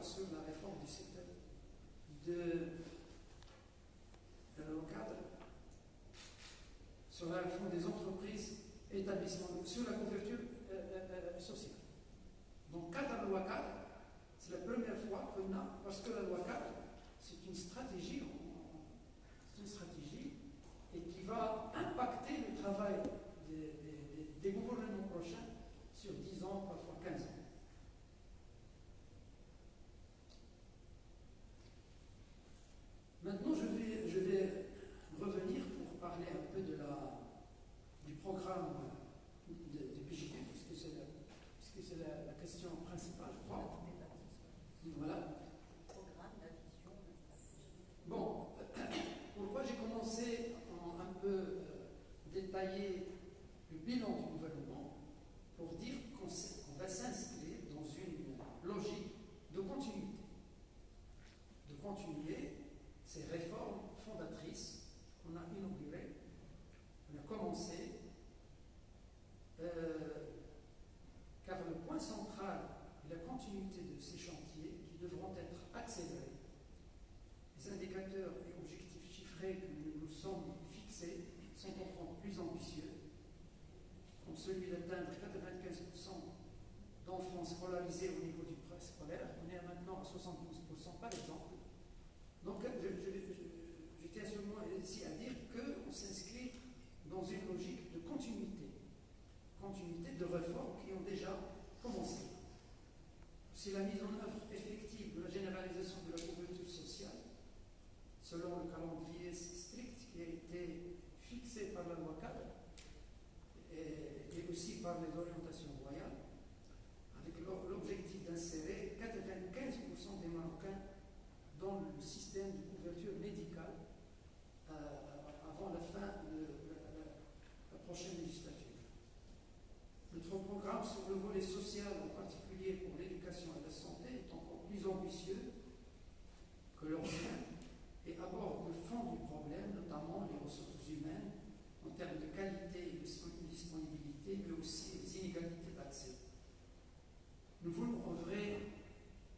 sur la réforme du secteur de cadre, sur la réforme des entreprises et établissements, sur la couverture sociale. Donc, cadre loi cadre, c'est la première fois qu'on a, parce que la loi cadre, c'est une stratégie et qui va impacter le travail des gouvernements prochains sur 10 ans, parfois 15 ans. Maintenant, je vais revenir pour parler un peu du programme de PJT, puisque c'est la question principale, je crois. Voilà. Bon, pourquoi j'ai commencé en un peu détailler le bilan du gouvernement pour dire qu'on va s'inscrire dans une logique de continuité. De continuer ces réformes fondatrices qu'on a inaugurées, on a commencé, car le point central est la continuité de ces chantiers qui devront être accélérés. Les indicateurs et objectifs chiffrés que nous nous sommes fixés sont encore plus ambitieux, comme celui d'atteindre 95% d'enfants scolarisés au niveau du préscolaire. On est maintenant à 72% par exemple. Donc je tiens seulement ici à dire qu'on s'inscrit dans une logique de continuité de réformes qui ont déjà commencé. C'est la mise en œuvre effective de la généralisation de la couverture sociale, selon le calendrier strict qui a été fixé par la loi cadre et aussi par les orientations royales, avec l'objectif d'insérer 95% des Marocains dans le système de couverture médicale avant la fin de la prochaine législature. Notre programme sur le volet social, en particulier pour l'éducation et la santé, est encore plus ambitieux que l'ancien et aborde le fond du problème, notamment les ressources humaines, en termes de qualité et de disponibilité, mais aussi les inégalités d'accès. Nous voulons œuvrer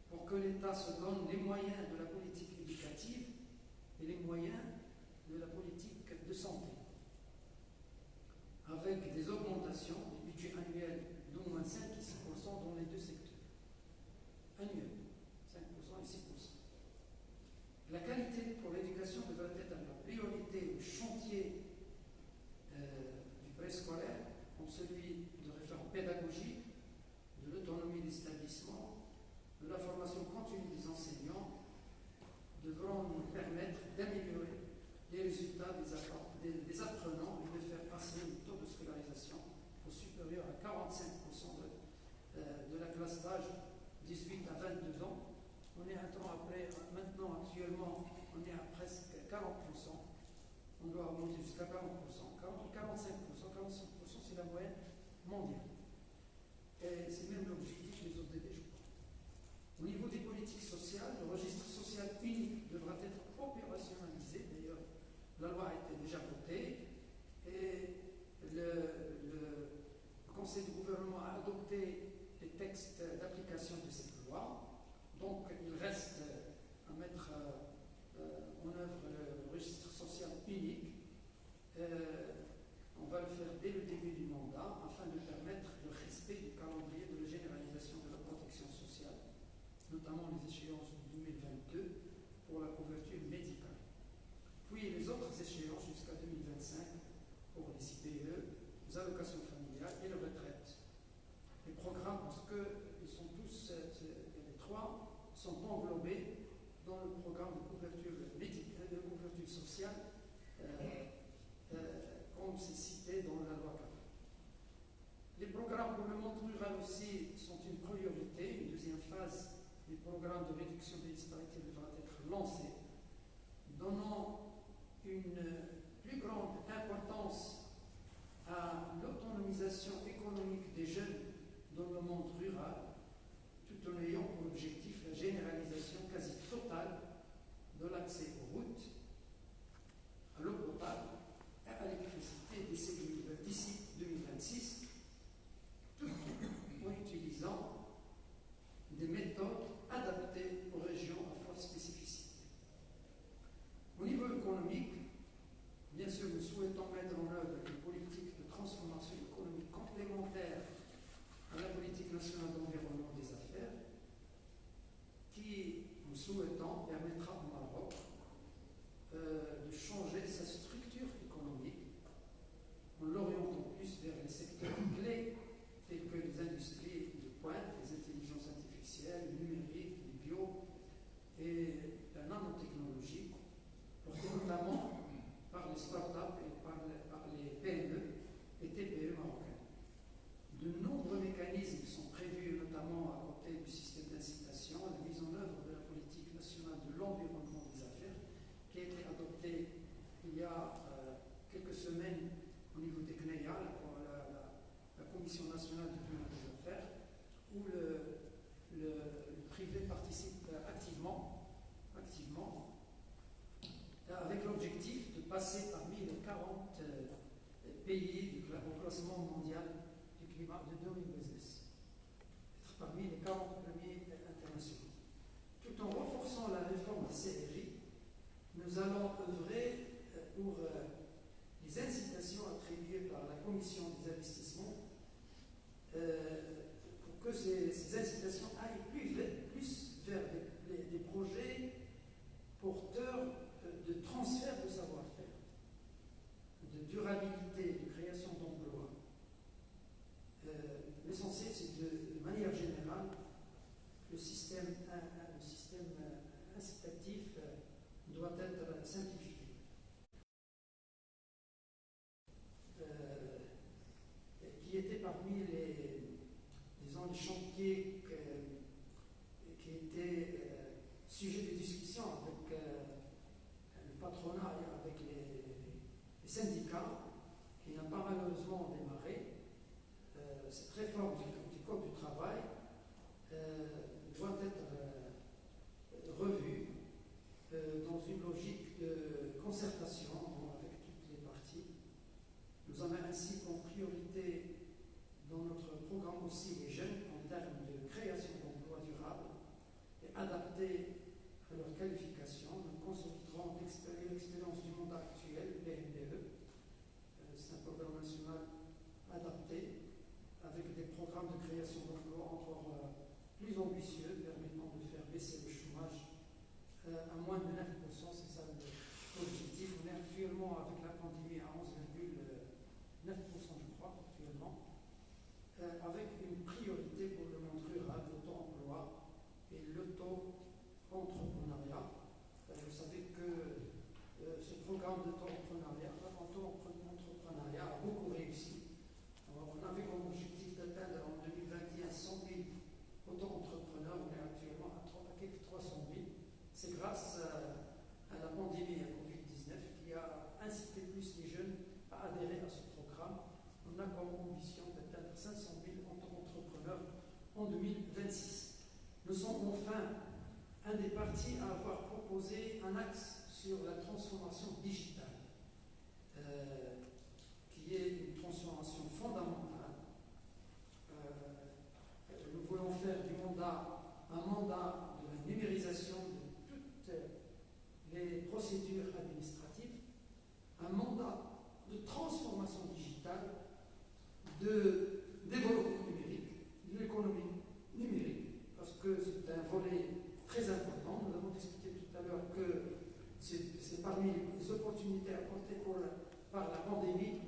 pour que l'État se donne les moyens de la politique éducative et les moyens de la politique de santé, avec des augmentations des budgets annuels d'au moins 5 et 6% dans les deux secteurs. Annuels, 5% et 6%. La qualité pour l'éducation devrait être la priorité au chantier du préscolaire, comme celui de réforme pédagogique, de l'autonomie des établissements, de la formation continue des enseignants, devront nous permettre d'améliorer les résultats des apprenants et de faire passer le taux de scolarisation au supérieur à 45% de la classe d'âge 18 à 22 ans. On est un temps après, maintenant actuellement, on est à presque 40%. On doit monter jusqu'à 40%, 45%, 45%, c'est la moyenne mondiale. Et c'est même l'objectif des ODD, je crois. Au niveau des politiques sociales, le registre social unique devra être opérationnalisé. D'ailleurs, la loi a été déjà votée et le Conseil du gouvernement a adopté les textes d'application de cette loi. Donc, il reste à mettre en œuvre le registre social unique. On va le faire dès le début du mandat afin de permettre le respect du calendrier de la généralisation de la protection sociale, notamment les échéances de 2022 pour la couverture médicale. Puis les autres échéances jusqu'à 2025 pour les IPE, les allocations familiales et les retraites. Les programmes, parce qu'ils sont tous, les trois, sont englobés dans le programme de couverture médicale, de couverture sociale, comme c'est cité dans la loi cadre. Les programmes pour le monde rural aussi sont une priorité. Une deuxième phase des programmes de réduction des disparités devra être lancée, donnant une plus grande importance à l'autonomisation économique des jeunes dans le monde rural, tout en ayant pour objectif la généralisation quasi totale de l'accès aux routes, à l'eau potable et à l'électricité d'ici 2026, tout en utilisant des méthodes adaptées participent activement, avec l'objectif de passer parmi les 40 pays au classement mondial du climat de Doing Business, être parmi les 40 premiers internationaux. Tout en renforçant la réforme des CRI, nous allons œuvrer pour les incitations attribuées par la Commission des investissements, pour que ces incitations aillent plus vers des projets porteurs de transfert de savoir-faire, de durabilité, de création d'emplois. L'essentiel, c'est de manière générale, le système incitatif doit être simplifié. Qui était parmi les chantiers qui étaient sujet de discussion avec le patronat et avec les syndicats, qui n'a pas malheureusement démarré. Cette réforme du Code du travail doit être revue dans une logique de concertation avec toutes les parties. Nous avons ainsi comme priorité dans notre programme aussi les jeunes en termes de création d'emplois durables et adaptés à leur qualification. Nous consoliderons l'expérience du monde actuel, PMBE. C'est un programme national adapté avec des programmes de création d'emplois encore plus ambitieux permettant de faire baisser le chômage à moins de 9%. C'est ça l'objectif. On est actuellement avec la pandémie à 11,9%, je crois, actuellement, avec une priorité pour le monde rural, l'auto-emploi et l'auto-entrepreneuriat. Vous savez que ce programme d'auto-entrepreneuriat a beaucoup réussi. Alors, on avait comme objectif d'atteindre en 2021 100 000 auto-entrepreneurs. On est actuellement à quelques 300 000. C'est grâce à la pandémie, à Covid-19, qui a incité plus les jeunes à adhérer à ce programme. On a comme ambition d'atteindre 500 000 auto-entrepreneurs en 2026. Nous sommes enfin un des partis à avoir proposé un axe sur la transformation digitale, qui est une transformation fondamentale. Nous voulons faire du mandat un mandat de la numérisation de toutes les procédures administratives, un mandat de transformation digitale, de développement numérique, de l'économie numérique, parce que c'est un volet très important. Nous avons discuté tout à l'heure que c'est parmi les opportunités apportées par la pandémie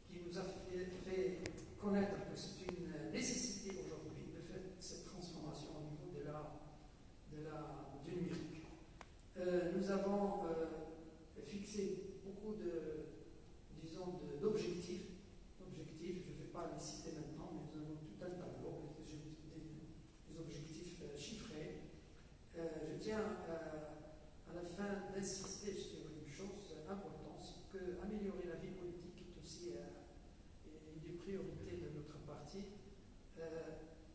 qui nous a fait connaître que c'est une nécessité aujourd'hui de faire cette transformation au niveau du numérique. Nous avons fixé beaucoup d'objectifs. Je ne vais pas les citer maintenant, mais nous avons tout un tableau avec des objectifs chiffrés. Je tiens à la fin d'insister sur une chose importante, c'est qu'améliorer la vie politique est aussi une des priorités de notre parti.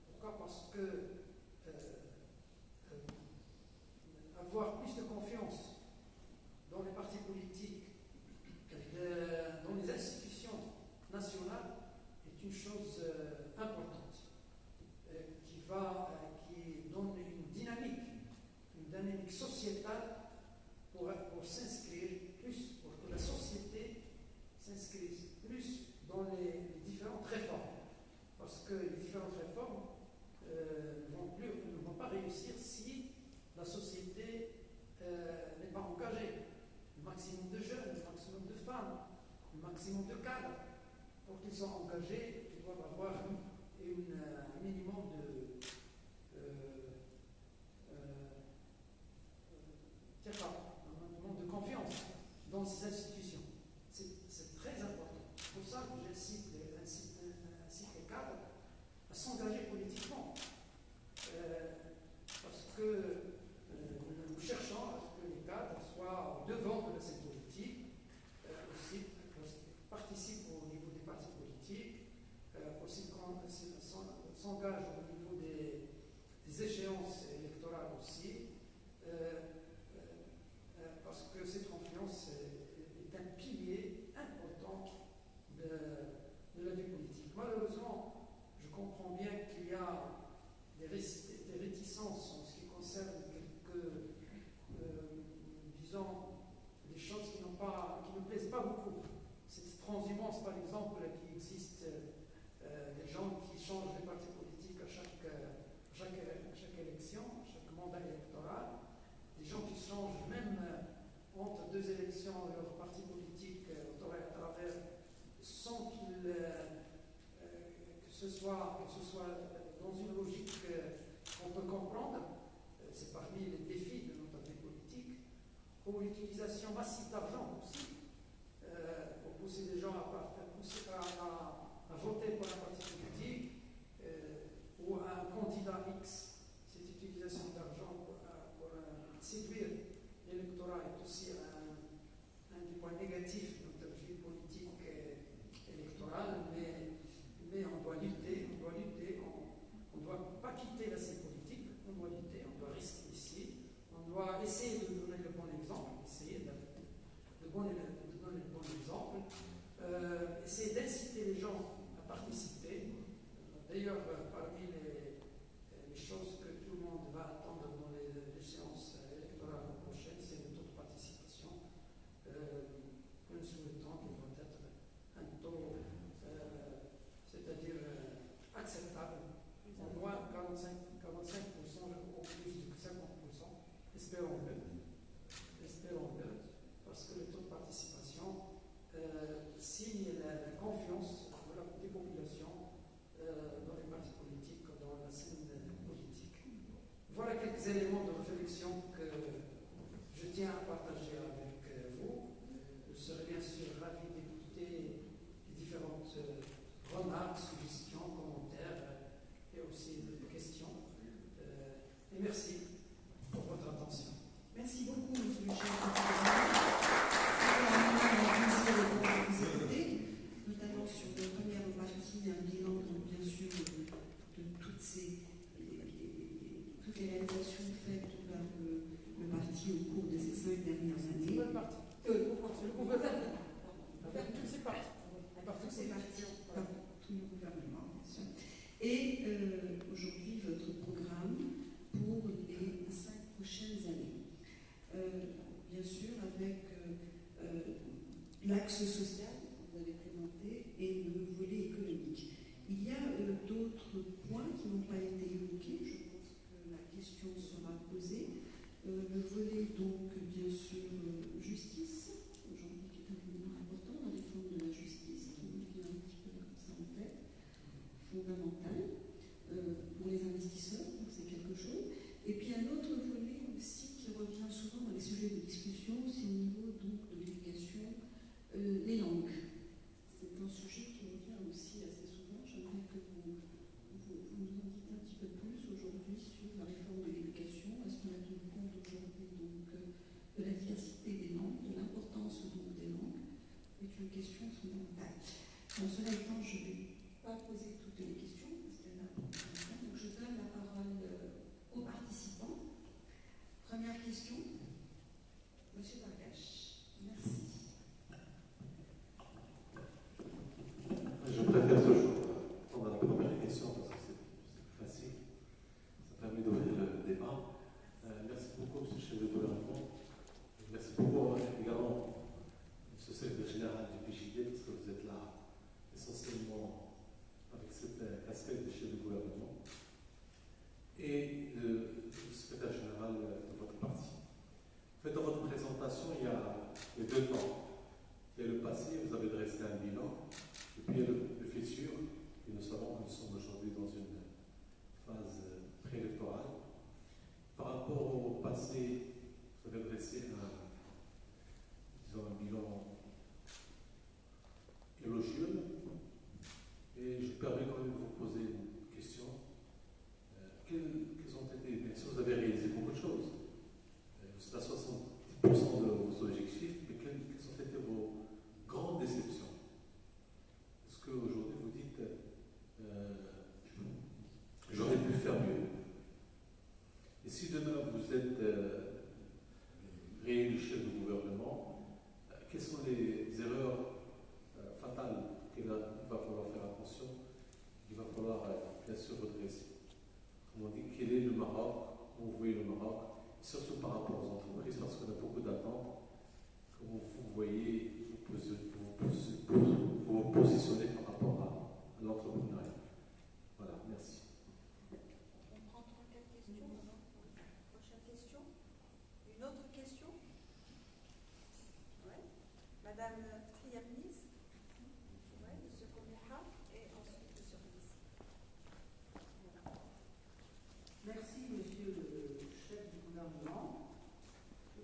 Pourquoi? Parce que avoir plus de confiance dans les partis politiques, dans les institutions nationales, est une chose importante qui donne une dynamique sociétale pour s'inscrire plus, pour que la société s'inscrive plus dans les différentes réformes. Parce que les différentes réformes ne vont pas réussir si la société n'est pas engagée. Le maximum de jeunes, le maximum de femmes, le maximum de cadres, pour qu'ils soient engagés, ils doivent avoir un minimum de confiance dans ces institutions. C'est très important. C'est pour ça que j'incite les cadres à s'engager politiquement. Parce que nous cherchons à ce que les cadres soient au devant de la scène politique, aussi participent au niveau des partis politiques, pour l'utilisation massive d'argent aussi, pour pousser les gens à voter pour un parti politique ou un candidat X. Cette utilisation d'argent pour séduire l'électorat est aussi un des points négatifs de notre vie politique électorale, mais on doit lutter, on ne doit pas quitter la scène politique, on doit lutter, on doit rester ici, on doit essayer de donner le bon exemple, essayer de donner le bon exemple, essayer d'inciter les gens à participer. D'ailleurs, parmi les choses que tout le monde va attendre dans les séances électorales prochaines, c'est le taux de participation. Nous souhaitons qu'il doit être un taux, c'est-à-dire acceptable, au moins 45% au plus de 50%. Espérons-le, parce que le taux de participation signe la confiance des populations dans les partis politiques, dans la scène politique. Voilà quelques éléments de réflexion que je tiens à partager avec vous. Je serai bien sûr ravi d'écouter les différentes remarques, suggestions, commentaires et aussi des questions. Et merci pour votre attention. Merci beaucoup, monsieur le chef du gouvernement. Vous écouter, notamment sur la première partie, un bilan, bien sûr, de toutes les réalisations faites par le parti au cours de ces 5 dernières années. Le parti. Le gouvernement. Avec toutes ces parties. Toutes ces parties, tout le gouvernement, bien sûr. Et aujourd'hui, votre programme pour les 5 prochaines années. Bien sûr, avec l'axe social que vous avez présenté et le volet économique. Il y a d'autres points qui n'ont pas été évoqués. Je pense que la question sera posée. Le volet, donc, bien sûr, justice, aujourd'hui, qui est un élément important, la réforme de la justice, qui nous vient un petit peu comme ça en tête, fondamental pour les investisseurs, donc c'est quelque chose. Et puis un autre volet aussi qui revient souvent dans les sujets de discussion, c'est au niveau donc de l'éducation, les langues. C'est un sujet qui revient aussi assez souvent. J'aimerais que vous nous en dites un petit peu plus aujourd'hui sur la réforme de l'éducation. Est-ce qu'on a tenu compte aujourd'hui donc de la diversité des langues, de l'importance donc des langues? C'est une question fondamentale. Dans cela étant, je ne vais pas poser toutes les questions parce qu'il y en a beaucoup. Donc je donne la parole aux participants. Première question, monsieur Bargache. Merci. Je préfère toujours prendre la première question parce que c'est plus facile. Ça permet d'ouvrir le débat. Merci beaucoup, monsieur le chef de gouvernement. Merci beaucoup également, monsieur le secrétaire général du PJD, parce que vous êtes là essentiellement avec cette casquette de chef de gouvernement. Et le secrétaire général de votre parti. En fait, dans votre présentation, il y a les 2 temps. Il y a le passé, vous avez dressé un bilan, et puis il y a le futur, et nous savons que nous sommes aujourd'hui dans une phase préélectorale. Par rapport au passé, vous avez dressé un bilan élogieux, et je me permets quand même de vous poser une question. Quels ont été, bien sûr, vous avez réalisé beaucoup de choses. Vous êtes à 70% de vos objectifs, mais quelles ont été vos grandes déceptions? Est-ce qu'aujourd'hui vous dites j'aurais pu faire mieux? Et si demain vous êtes réélu chef de gouvernement, quelles sont les erreurs fatales qu'il va falloir faire attention, qu'il va falloir bien sûr redresser? On dit quel est le Maroc, où vous voyez le Maroc, surtout par rapport aux entreprises, parce qu'on a beaucoup d'attentes. Comment vous voyez vous positionner par rapport à l'entrepreneuriat? Voilà, merci. On prend 3-4 questions. Prochaine question. Une autre question? Oui. Madame Triabnis. Oui, monsieur Komiha. Et ensuite monsieur Riz. Merci, monsieur le chef du gouvernement. Je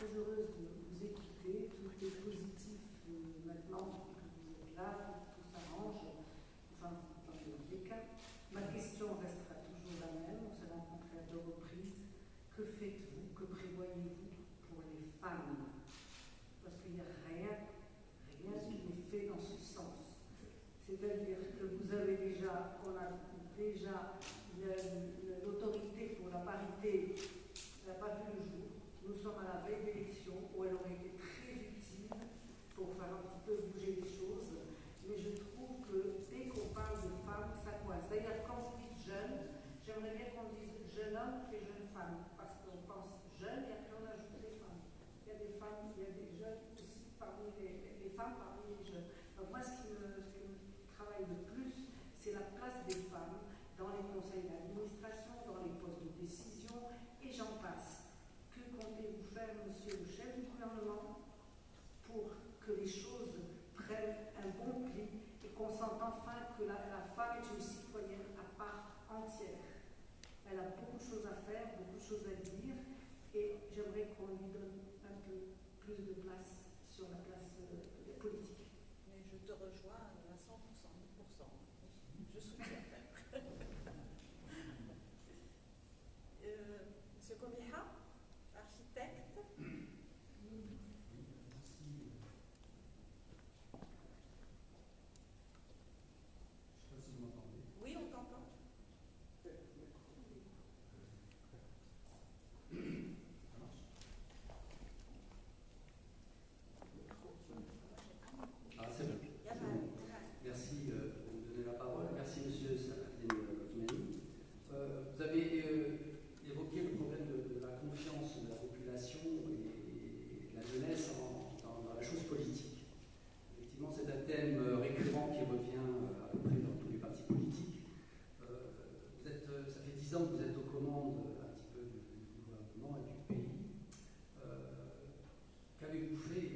suis les femmes parmi les jeunes. Donc moi, ce qui me travaille le plus, c'est la place des femmes dans les conseils d'administration, dans les postes de décision, et j'en passe. Que comptez-vous faire, monsieur le chef du gouvernement, pour que les choses prennent un bon pli et qu'on sente enfin que la femme est une citoyenne à part entière. Elle a beaucoup de choses à faire, beaucoup de choses à dire, et j'aimerais qu'on lui donne un peu plus de place sur la place politique. Mais je te rejoins à 100%, 1000%. Je soutiens même. Monsieur Komiha, architecte. Oui, on t'entend. Ah, c'est bon. Merci de me donner la parole. Merci, monsieur Saladin Ousmani. Vous avez évoqué le problème de la confiance de la population et de la jeunesse dans la chose politique. Effectivement, c'est un thème récurrent qui revient à peu près dans tous les partis politiques. Ça fait 10 ans que vous êtes aux commandes un petit peu du gouvernement et du pays. Qu'avez-vous fait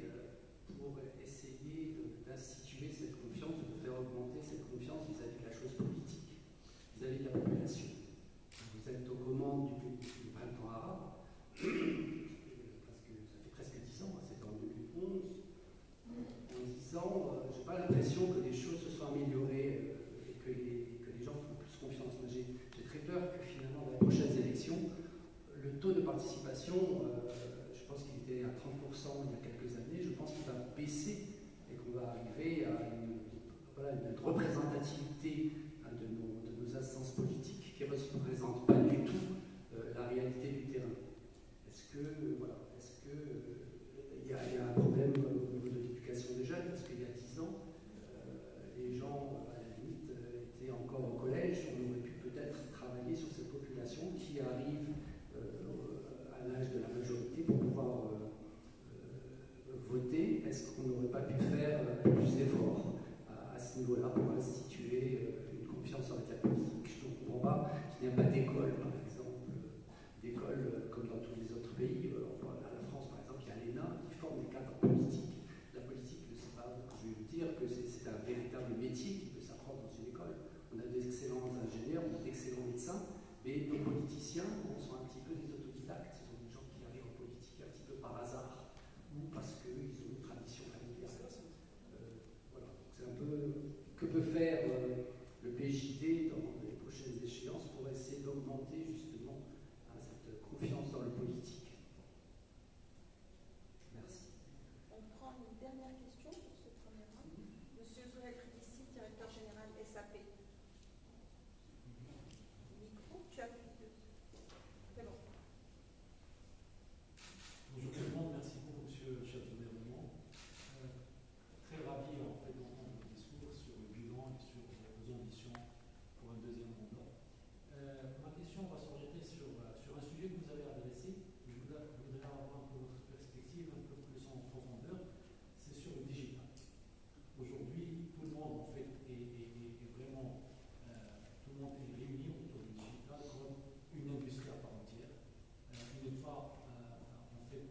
pour essayer d'instituer cette confiance, de faire augmenter cette confiance vis-à-vis de la chose politique, vis-à-vis de la population? Vous êtes aux commandes du printemps arabe, ça fait presque 10 ans, c'était en 2011. En 10 ans, je n'ai pas l'impression que les choses se soient améliorées et que les gens font plus confiance. J'ai très peur que finalement, dans les prochaines élections, le taux de participation, je pense qu'il était à 30% il y a quelques années, je pense qu'il va baisser et qu'on va arriver à une représentativité de nos instances politiques qui ne représentent pas du tout la réalité du terrain. Est-ce que il y a un problème au niveau de l'éducation des jeunes? Parce qu'il y a 10 ans, les gens, à la limite, étaient encore au collège. On aurait pu peut-être travailler sur cette population qui arrive à l'âge de la majorité pour pouvoir voter. Est-ce qu'on n'aurait pas pu faire plus d'efforts à ce niveau-là pour instituer une confiance avec la politique? Je ne comprends pas qu'il n'y a pas d'école, par exemple, d'école comme dans tous les autres pays. À la France, par exemple, il y a l'ENA qui forme des cadres politiques. La politique, c'est pas, je vais vous dire que c'est un véritable métier qui peut s'apprendre dans une école. On a d'excellents ingénieurs, on a d'excellents médecins, mais nos politiciens sont un petit peu des autodidactes. Ce sont des gens qui arrivent en politique un petit peu par hasard ou parce qu'ils ont une tradition familiale. Voilà. C'est un peu que peut faire le PJD dans les prochaines échéances pour essayer d'augmenter justement cette confiance dans le politique. Merci. On prend une dernière question pour ce premier round. Monsieur Zohaib Ridissi, directeur général SAP. Micro, tu as plus de... C'est bon. Bonjour tout le monde, merci beaucoup monsieur le chef de gouvernement. Très ravi en fait d'entendre votre discours sur le bilan et sur vos ambitions pour un deuxième mandat. Ma question va s'orienter sur un sujet que vous avez adressé. Je voudrais avoir un peu votre perspective, un peu plus en profondeur. C'est sur le digital. Aujourd'hui, tout le monde en fait est vraiment, tout le monde est réuni autour du digital comme une industrie à part entière. Il n'est pas en fait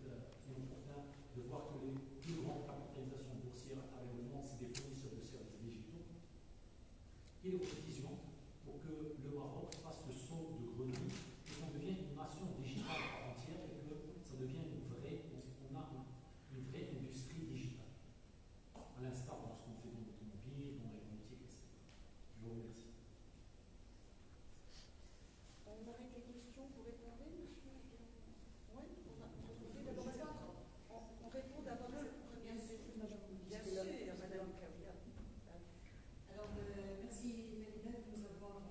inopportun de voir que les plus grandes capitalisations boursières à travers le monde, c'est des fournisseurs de services digitaux. Quelle est votre vision pour que le Maroc fasse le saut de grenouille et qu'on devienne une nation digitale à part entière et que ça devienne on a une vraie industrie digitale, à l'instar de ce qu'on fait dans l'automobile, dans l'aéronautique, etc. Je vous remercie. On arrête les questions, vous répondez, monsieur? Oui, on répond d'abord à cette première question. Bien sûr, madame Kawia. Alors, merci Mélina de nous avoir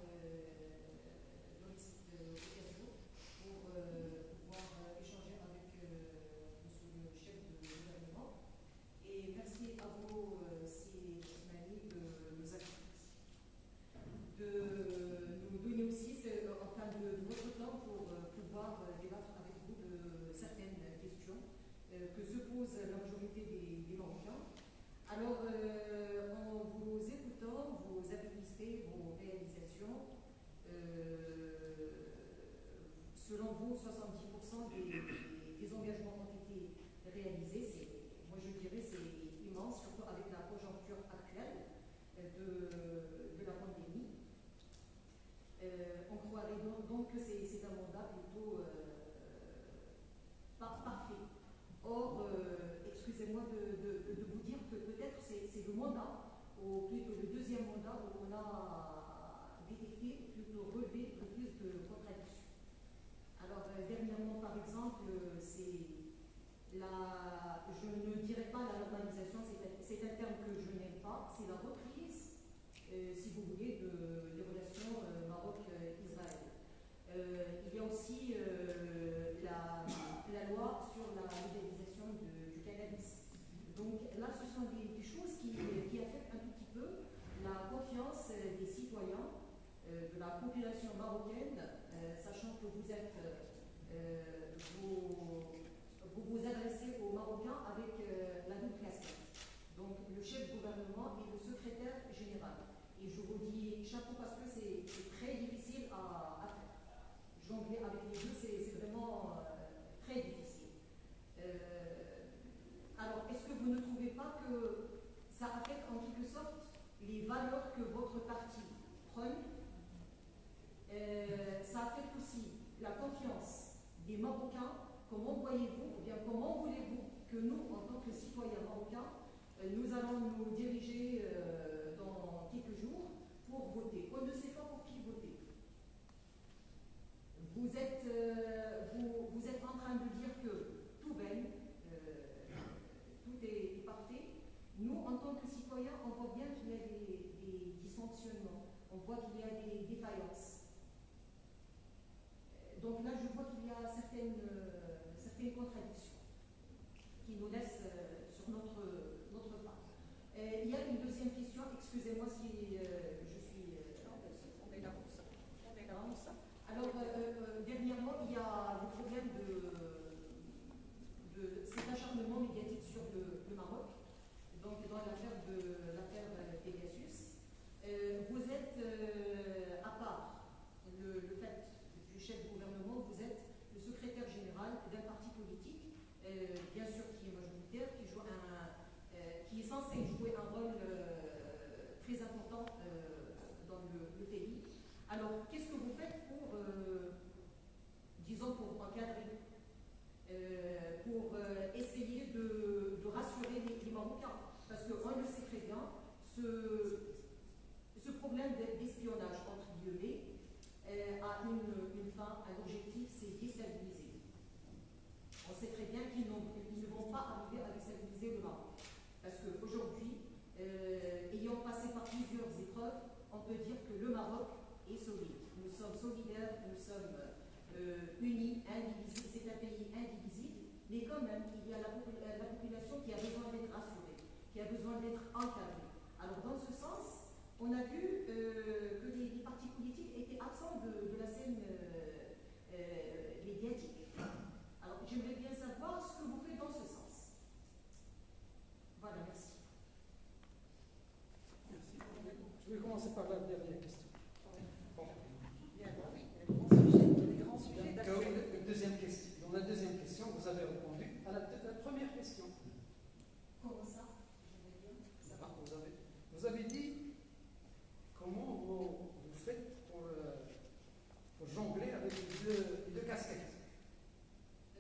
donné cette occasion pour pouvoir échanger avec monsieur le chef de gouvernement. Et merci à vous, si Ousmani, de nous accueillir. De nous donner aussi de votre temps pour pouvoir débattre avec vous de certaines questions que se pose la majorité des Marocains Alors, en vous écoutant, vos habiletés, vos réalisations, selon vous, 70% des engagements ont été réalisés. Moi, je dirais c'est immense, surtout avec la conjoncture actuelle de la pandémie. On croirait donc que c'est un mandat plutôt parfait. Or, excusez-moi de vous dire que peut-être c'est le mandat, ou plutôt le deuxième mandat, où on a détecté, plutôt relevé le plus de contradictions. Alors, dernièrement, par exemple, je ne dirais pas la normalisation, c'est un terme que je n'aime pas, c'est la reprise, si vous voulez, des relations Maroc-Israël. Il y a aussi la loi sur la légalisation du cannabis. Donc là, ce sont des choses qui affectent un tout petit peu la confiance des citoyens, de la population marocaine, sachant que vous vous adressez aux Marocains avec la double casquette. Donc le chef du gouvernement et le secrétaire général. Et je vous dis chapeau parce que c'est très difficile à faire. Jongler avec les deux, c'est vraiment très difficile. Alors, est-ce que vous ne trouvez pas que ça affecte en quelque sorte les valeurs que votre parti prône? Ça affecte aussi la confiance des Marocains. Comment voyez-vous, ou bien comment voulez-vous que nous, en tant que citoyens marocains, nous allons nous diriger dans quelques jours pour voter? On ne sait pas pour qui voter. Vous êtes en train de dire que tout baigne, tout est parfait. Nous, en tant que citoyens, on voit bien qu'il y a des dysfonctionnements, on voit qu'il y a des défaillances. Donc là, je vois qu'il y a certaines contradictions qui nous laissent sur notre pas. Il y a une deuxième question, excusez-moi si je suis... on est là pour ça. Alors, dernièrement, il y a le problème de cet acharnement médiatique sur le Maroc, donc dans l'affaire Pegasus. Vous êtes, à part le fait du chef du gouvernement, vous êtes le secrétaire général d'un parti politique, bien sûr qui est majoritaire, qui est censé jouer un rôle très important dans le pays. Alors, qu'est-ce que vous faites pour, disons, pour encadrer, pour essayer de rassurer les Marocains? Parce qu'on le sait très bien, ce problème d'espionnage, entre guillemets, a une fin, un objectif, c'est déstabiliser. On sait très bien qu'ils ne vont pas arriver à déstabiliser le Maroc. Parce qu'aujourd'hui, ayant passé par plusieurs épreuves, on peut dire que le Maroc est solide. Nous sommes solidaires, nous sommes unis, indivisibles. C'est un pays indivisible, mais quand même, il y a la population qui a besoin d'être rassurée, qui a besoin d'être encadrée. Alors, dans ce sens, on a vu que les partis politiques étaient absents de la scène médiatique. Alors, j'aimerais bien savoir ce que vous faites dans ce sens. Voilà, merci. Merci. Je vais commencer par la dernière question. Dans la deuxième question, vous avez répondu à la première question. Comment ça? Vous avez dit comment vous faites pour jongler avec les deux casquettes.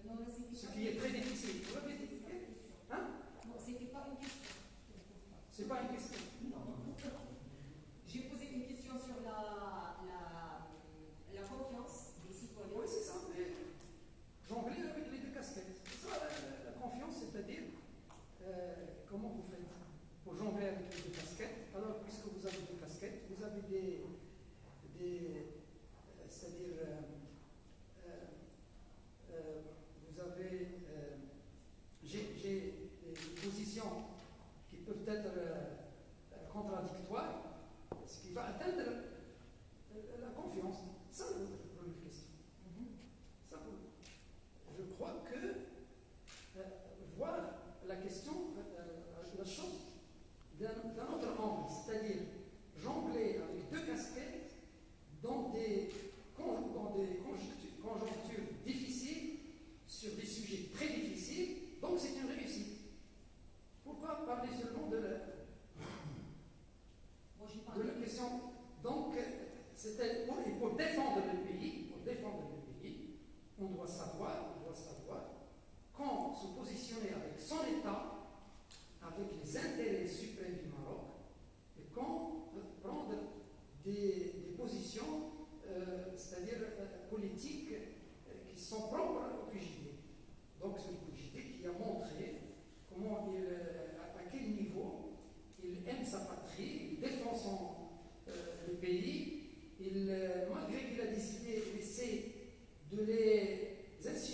Non, Ce qui est très difficile. Vous l'avez dit? Hein? Non, c'était pas une question. C'est pas une question. Non. J'ai posé une question sur la confiance des citoyens. Oui, c'est ça. Jongler avec les deux casquettes. C'est ça la confiance, c'est-à-dire comment vous faites pour jongler avec les deux casquettes. Alors, puisque vous avez deux casquettes, vous avez c'est-à-dire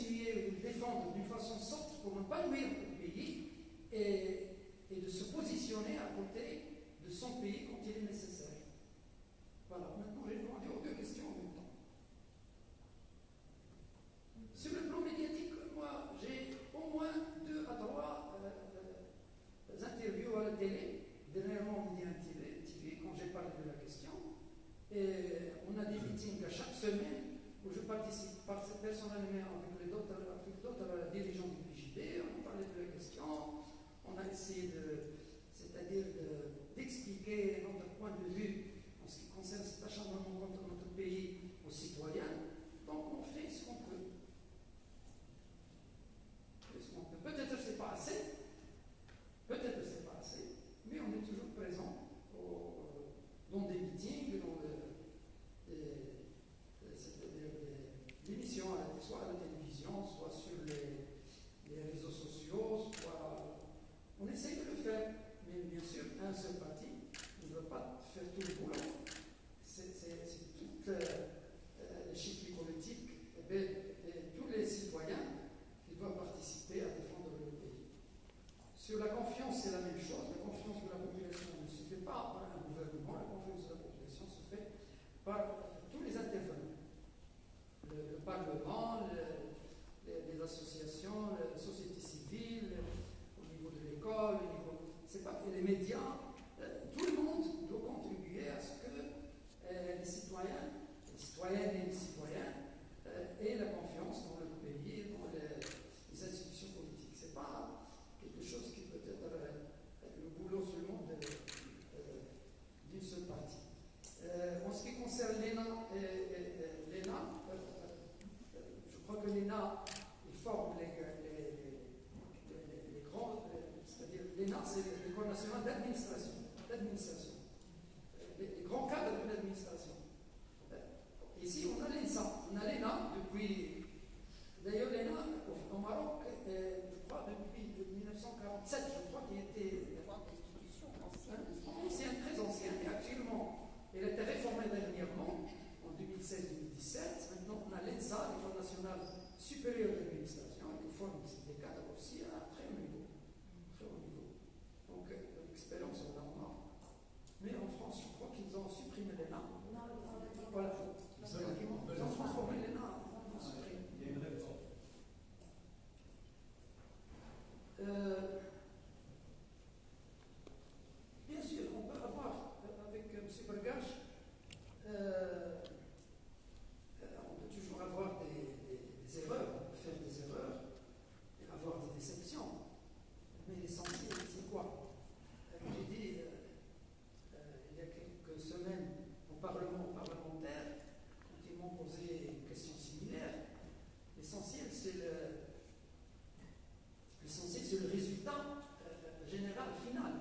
continuer ou de le défendre d'une façon sorte pour ne pas nuire au pays et de se positionner à côté de son pays quand il est nécessaire. Voilà, maintenant j'ai demandé aux deux questions en même temps. Sur le plan médiatique, moi j'ai au moins 2 à 3 interviews à la télé, dernièrement on dit un TV quand j'ai parlé de la question. Et on a des meetings à chaque semaine où je participe personnellement avec d'autres dirigeants du PJD, on a parlé de la question, on a essayé d'expliquer notre point de vue en ce qui concerne cet acharnement contre notre pays aux citoyens. Donc on fait ce qu'on peut. Peut-être c'est pas assez, mais on est toujours présent dans des meetings, dans des émissions, soit à la télévision, soit sur les réseaux sociaux, soit on essaye de le faire. Mais bien sûr, un seul parti ne veut pas faire tout le boulot. C'est toute l'échiquier politique et tous les citoyens qui doivent participer à défendre le pays. Sur la confiance, c'est la même chose. La confiance de la population ne se fait pas par un gouvernement, la confiance de la population se fait par tous les intervenants. Le Parlement, les associations, la société civile, au niveau de l'école, c'est pas que les médias, tout le monde doit contribuer à ce que les citoyennes et les citoyens aient la confiance dans le pays, dans les institutions politiques. C'est pas quelque chose qui peut être le boulot seulement d'une seule partie. En ce qui concerne l'ENA, je crois que l'ENA forme les grands, c'est-à-dire l'ENA, c'est l'École nationale d'administration, les grands cadres de l'administration. Ici, on a l'ENSA, on a l'ENA depuis, d'ailleurs l'ENA au Maroc, je crois depuis 1947, je crois qu'il était ancien, très ancien, et actuellement, elle a été réformée dernièrement, en 2016-2017. Maintenant, on a l'ENSA, l'École nationale supérieure d'administration, qui forme des cadres aussi à très haut niveau. Donc, l'expérience, on en a. Mais en France, je crois qu'ils ont supprimé l'ENA. Voilà. Ils ont transformé l'ENA. Ils ont supprimé. Il y a une réforme. Bien sûr, on peut avoir, avec M. Bergache, on peut toujours avoir des erreurs, on peut faire des erreurs et avoir des déceptions. Mais l'essentiel, c'est quoi? J'ai dit il y a quelques semaines au Parlement parlementaire, quand ils m'ont posé une question similaire, l'essentiel c'est le résultat général final.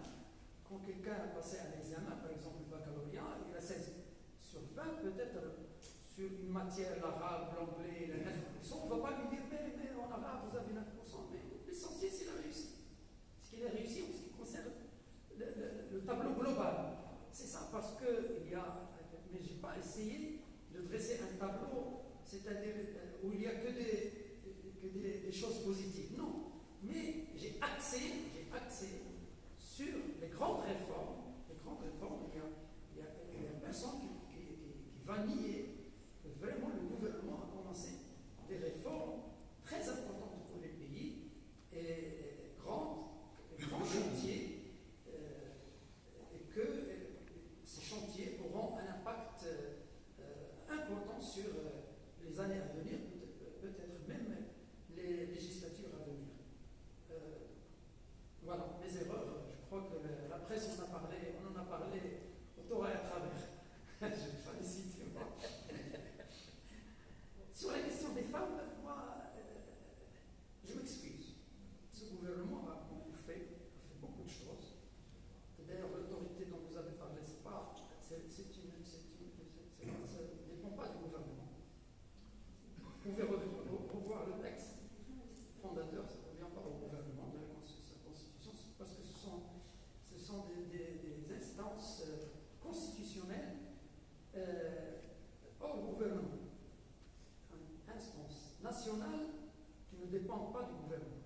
Quand quelqu'un a passé un examen, par exemple le baccalauréat, il a 16 sur 20, peut-être sur une matière, l'arabe, l'anglais, le 9%, on ne va pas lui dire, mais en arabe vous avez 9%, mais l'essentiel c'est la réussite. Ce qu'il a réussi en ce qui concerne le tableau global. C'est ça, parce que il y a, mais je n'ai pas essayé de dresser un tableau, c'est-à-dire où il n'y a que des choses positives. Non, mais j'ai axé sur les grandes réformes. Il y a personne qui va nier que vraiment le gouvernement a commencé des réformes très importantes pour les pays et grands chantiers, et que ces chantiers auront un impact important sur les années à venir, peut-être même les législatures à venir. Voilà, mes erreurs, je crois que la presse on en a parlé autour et à travers. Je me félicite. Sur la question des femmes, moi, je m'excuse. Ce gouvernement a beaucoup fait beaucoup de choses. D'ailleurs, l'autorité dont vous avez parlé, ça ne dépend pas du gouvernement. Vous pouvez revoir le texte fondateur, ça ne revient pas au gouvernement de la Constitution, parce que ce sont des instances constitutionnelles au gouvernement. Instance nationale ne dépendent pas du gouvernement.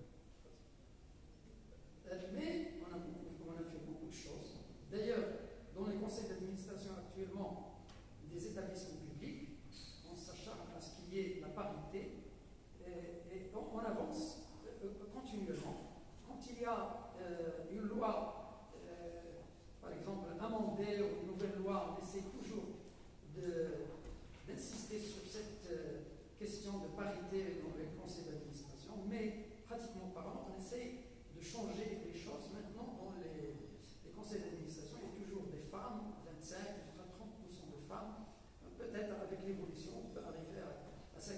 Mais on a fait beaucoup de choses. D'ailleurs, dans les conseils d'administration actuellement des établissements publics, on s'acharne à ce qu'il y ait la parité et on avance continuellement. Quand il y a une loi, par exemple, amendée ou une nouvelle loi, on essaie toujours d'insister sur cette question de parité dans les conseils d'administration, mais pratiquement parlant, on essaie de changer les choses. Maintenant, dans les conseils d'administration, il y a toujours des femmes, 25, jusqu'à 30% de femmes. Peut-être avec l'évolution, on peut arriver à 50%.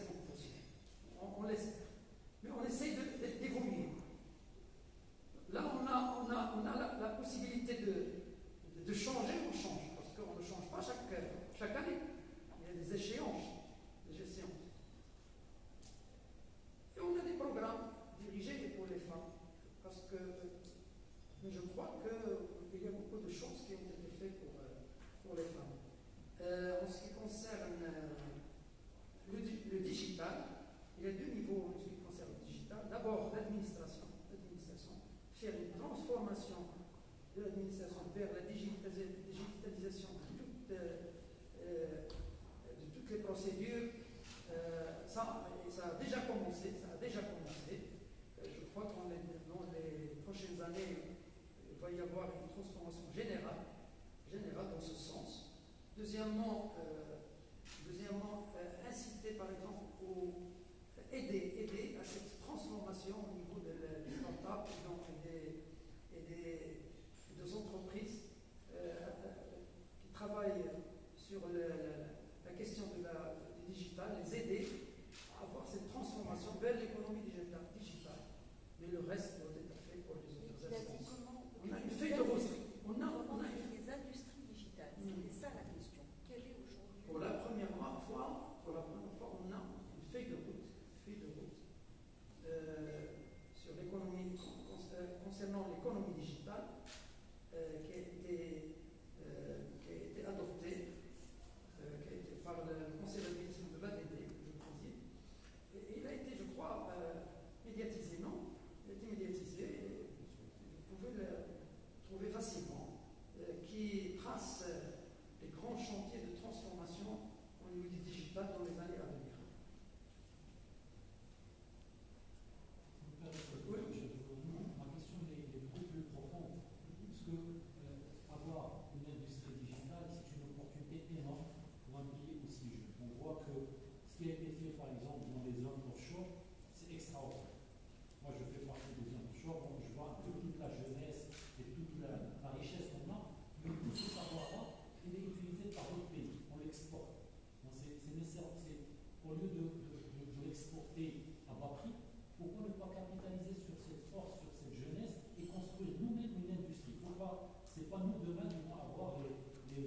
On l'espère. Mais on essaie d'évoluer. Là, on a la possibilité de changer, on change. Parce qu'on ne change pas chaque année. Il y a des échéances. Et on a des programmes dirigés pour les femmes. Parce que je crois qu'il y a beaucoup de choses qui ont été faites pour les femmes. En ce qui concerne le digital, il y a deux niveaux en ce qui concerne le digital. D'abord, l'administration, faire une transformation de l'administration vers la digitalisation de toutes les procédures. Ça a déjà commencé. Je crois que dans les prochaines années, il va y avoir une transformation générale dans ce sens. Deuxièmement, inciter par exemple aider à cette transformation au niveau des startups et des entreprises qui travaillent sur la question du digital, les aider à avoir cette transformation vers l'économie digitale. Mais le reste doit être fait pour les autres instances. On a une feuille de route. On a les industries digitales, c'est ça la question. Quelle est aujourd'hui? Pour la première fois, on a une feuille de route sur l'économie, concernant l'économie digitale, qui a été adoptée, par le conseil d'administration de l'ADD, je préside. Et il a été, je crois, médiatisé, non? Il a été médiatisé, et vous pouvez le trouver facilement, qui trace les grands chantiers de transformation au niveau du digital dans les années à venir. Ma question est beaucoup plus profonde. Parce que avoir une industrie digitale, c'est une opportunité énorme pour un pays aussi jeune. On voit que ce qui a été fait, par exemple, dans les zones offshore, c'est extraordinaire. Moi, je fais partie des zones offshore, donc je vois un peu toute la jeunesse et toute la richesse qu'on a. Mais tout ce savoir-là, il est utilisé par d'autres pays. On l'exporte. C'est nécessaire. Au lieu de l'exporter à bas prix, pourquoi ne pas capitaliser sur cette force, sur cette jeunesse et construire nous-mêmes une industrie? Pourquoi c'est pas nous demain qui vont avoir les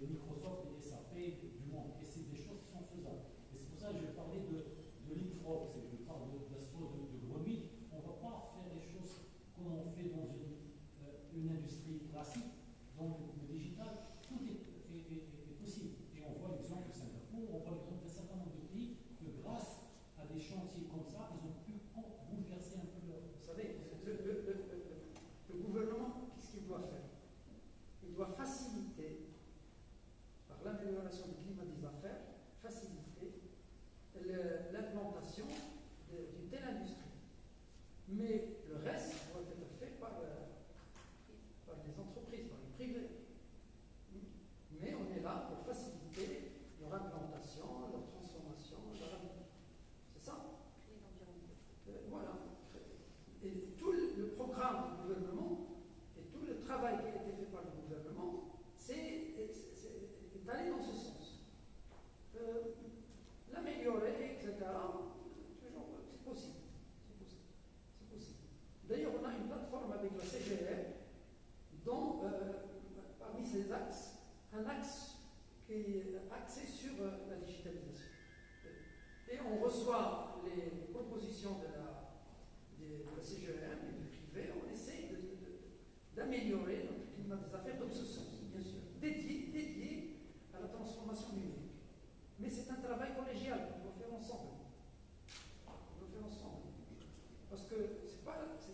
Microsoft, les SAP du monde? Et c'est des choses qui sont faisables. Et c'est pour ça que je vais parler de leapfrog, je parle d'assaut de grenouille. On ne va pas faire les choses comme on fait dans une industrie classique. Dans le digital, tout est possible. Et on voit l'exemple de Singapour, on voit l'exemple d'un certain nombre de pays que grâce à des chantiers comme ça, ils ont pu bouleverser un peu leur... Vous savez, le gouvernement, qu'est-ce qu'il doit faire? Il doit faciliter, par l'amélioration du climat des affaires, faciliter l'implantation d'une telle industrie. Mais le reste doit être fait par les entreprises, par les privés. Mais on est là pour faciliter leur implantation, leur transformation, c'est ça.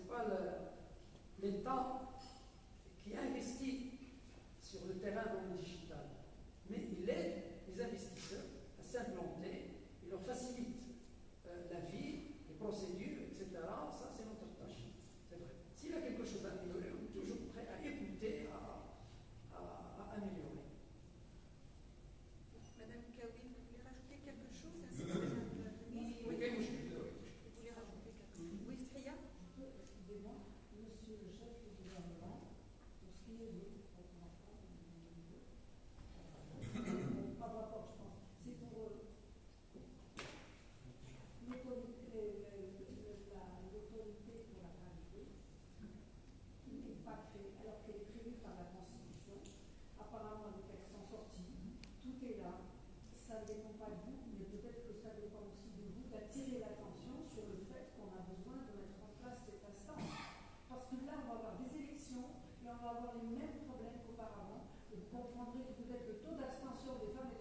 pas l'État qui investit sur le terrain dans le digital, mais il aide les investisseurs à s'implanter, il leur facilite la vie, les procédures, etc. Ça, c'est notre tâche. C'est vrai. S'il y a quelque chose à améliorer, on est toujours prêt à écouter, à améliorer. Madame Kaoui, vous voulez rajouter quelque chose ainsi que Madame Denise? Oui, oui, oui. Vous voulez rajouter quelque chose? Oui, Stria? Excusez-moi, monsieur le chef du gouvernement, pour ce qui est de pas de rapport, je pense. C'est pour l'autorité pour la parité, qui n'est pas créée, alors qu'elle est prévue par la Constitution. Apparemment, les textes sont sortis, tout est là. Ça ne dépend pas de vous, mais peut-être que ça dépend aussi de vous d'attirer l'attention sur le fait qu'on a besoin de mettre en place cette instance. Parce que là, on va avoir des élections et on va avoir les mêmes problèmes qu'auparavant. Et vous comprendrez que peut-être le taux d'abstention des femmes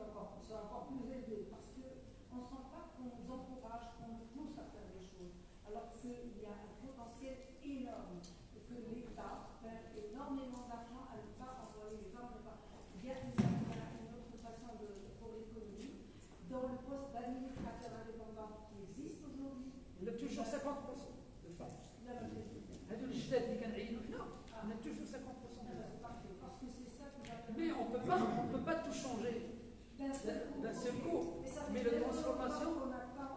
sera encore plus élevé parce qu'on ne sent pas qu'on nous encourage, qu'on nous pousse à faire des choses. Alors qu'il y a un potentiel énorme et que l'État perd énormément d'argent à ne pas envoyer les femmes. Il y a une autre façon pour l'économie. Dans le poste d'administrateur indépendant qui existe aujourd'hui, Il y a toujours 50% de femmes. هذو الجداد اللي كنعينوا هنا on a toujours 50% de femmes. parfait, parce que c'est ça qui va Mais on peut pas tout changer d'un seul coup. Mais la transformation, qu'on attend,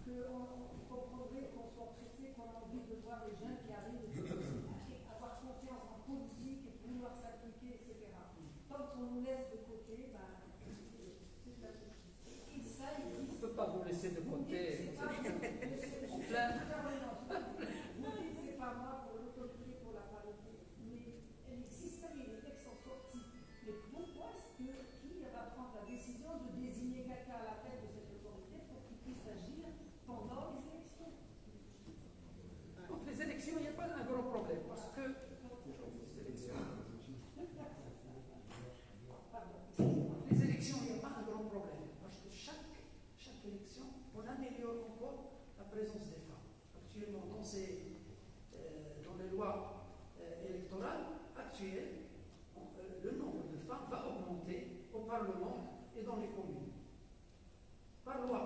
qu'on comprendrait, qu'on soit pressé, qu'on a envie de voir les jeunes qui arrivent, avoir confiance en politique et vouloir s'appliquer, etc. Tant qu'on nous laisse de côté, c'est la et ça, on ne peut pas vous laisser de côté. En plein. Vous dites, c'est pas moi pour l'autorité pour la parité, mais elle existe, ça y est, les textes sont sortis. Mais pourquoi est-ce que qui va prendre la décision de désigner quelqu'un à la tête de cette autorité pour qu'il puisse agir pendant les élections? Donc les élections, il n'y a pas un gros problème parce que les élections, il n'y a pas un grand problème parce que chaque élection, on améliore encore la présence des femmes. Actuellement, dans les lois électorales actuelles, le nombre de femmes va augmenter au Parlement et dans les communes. Par loi.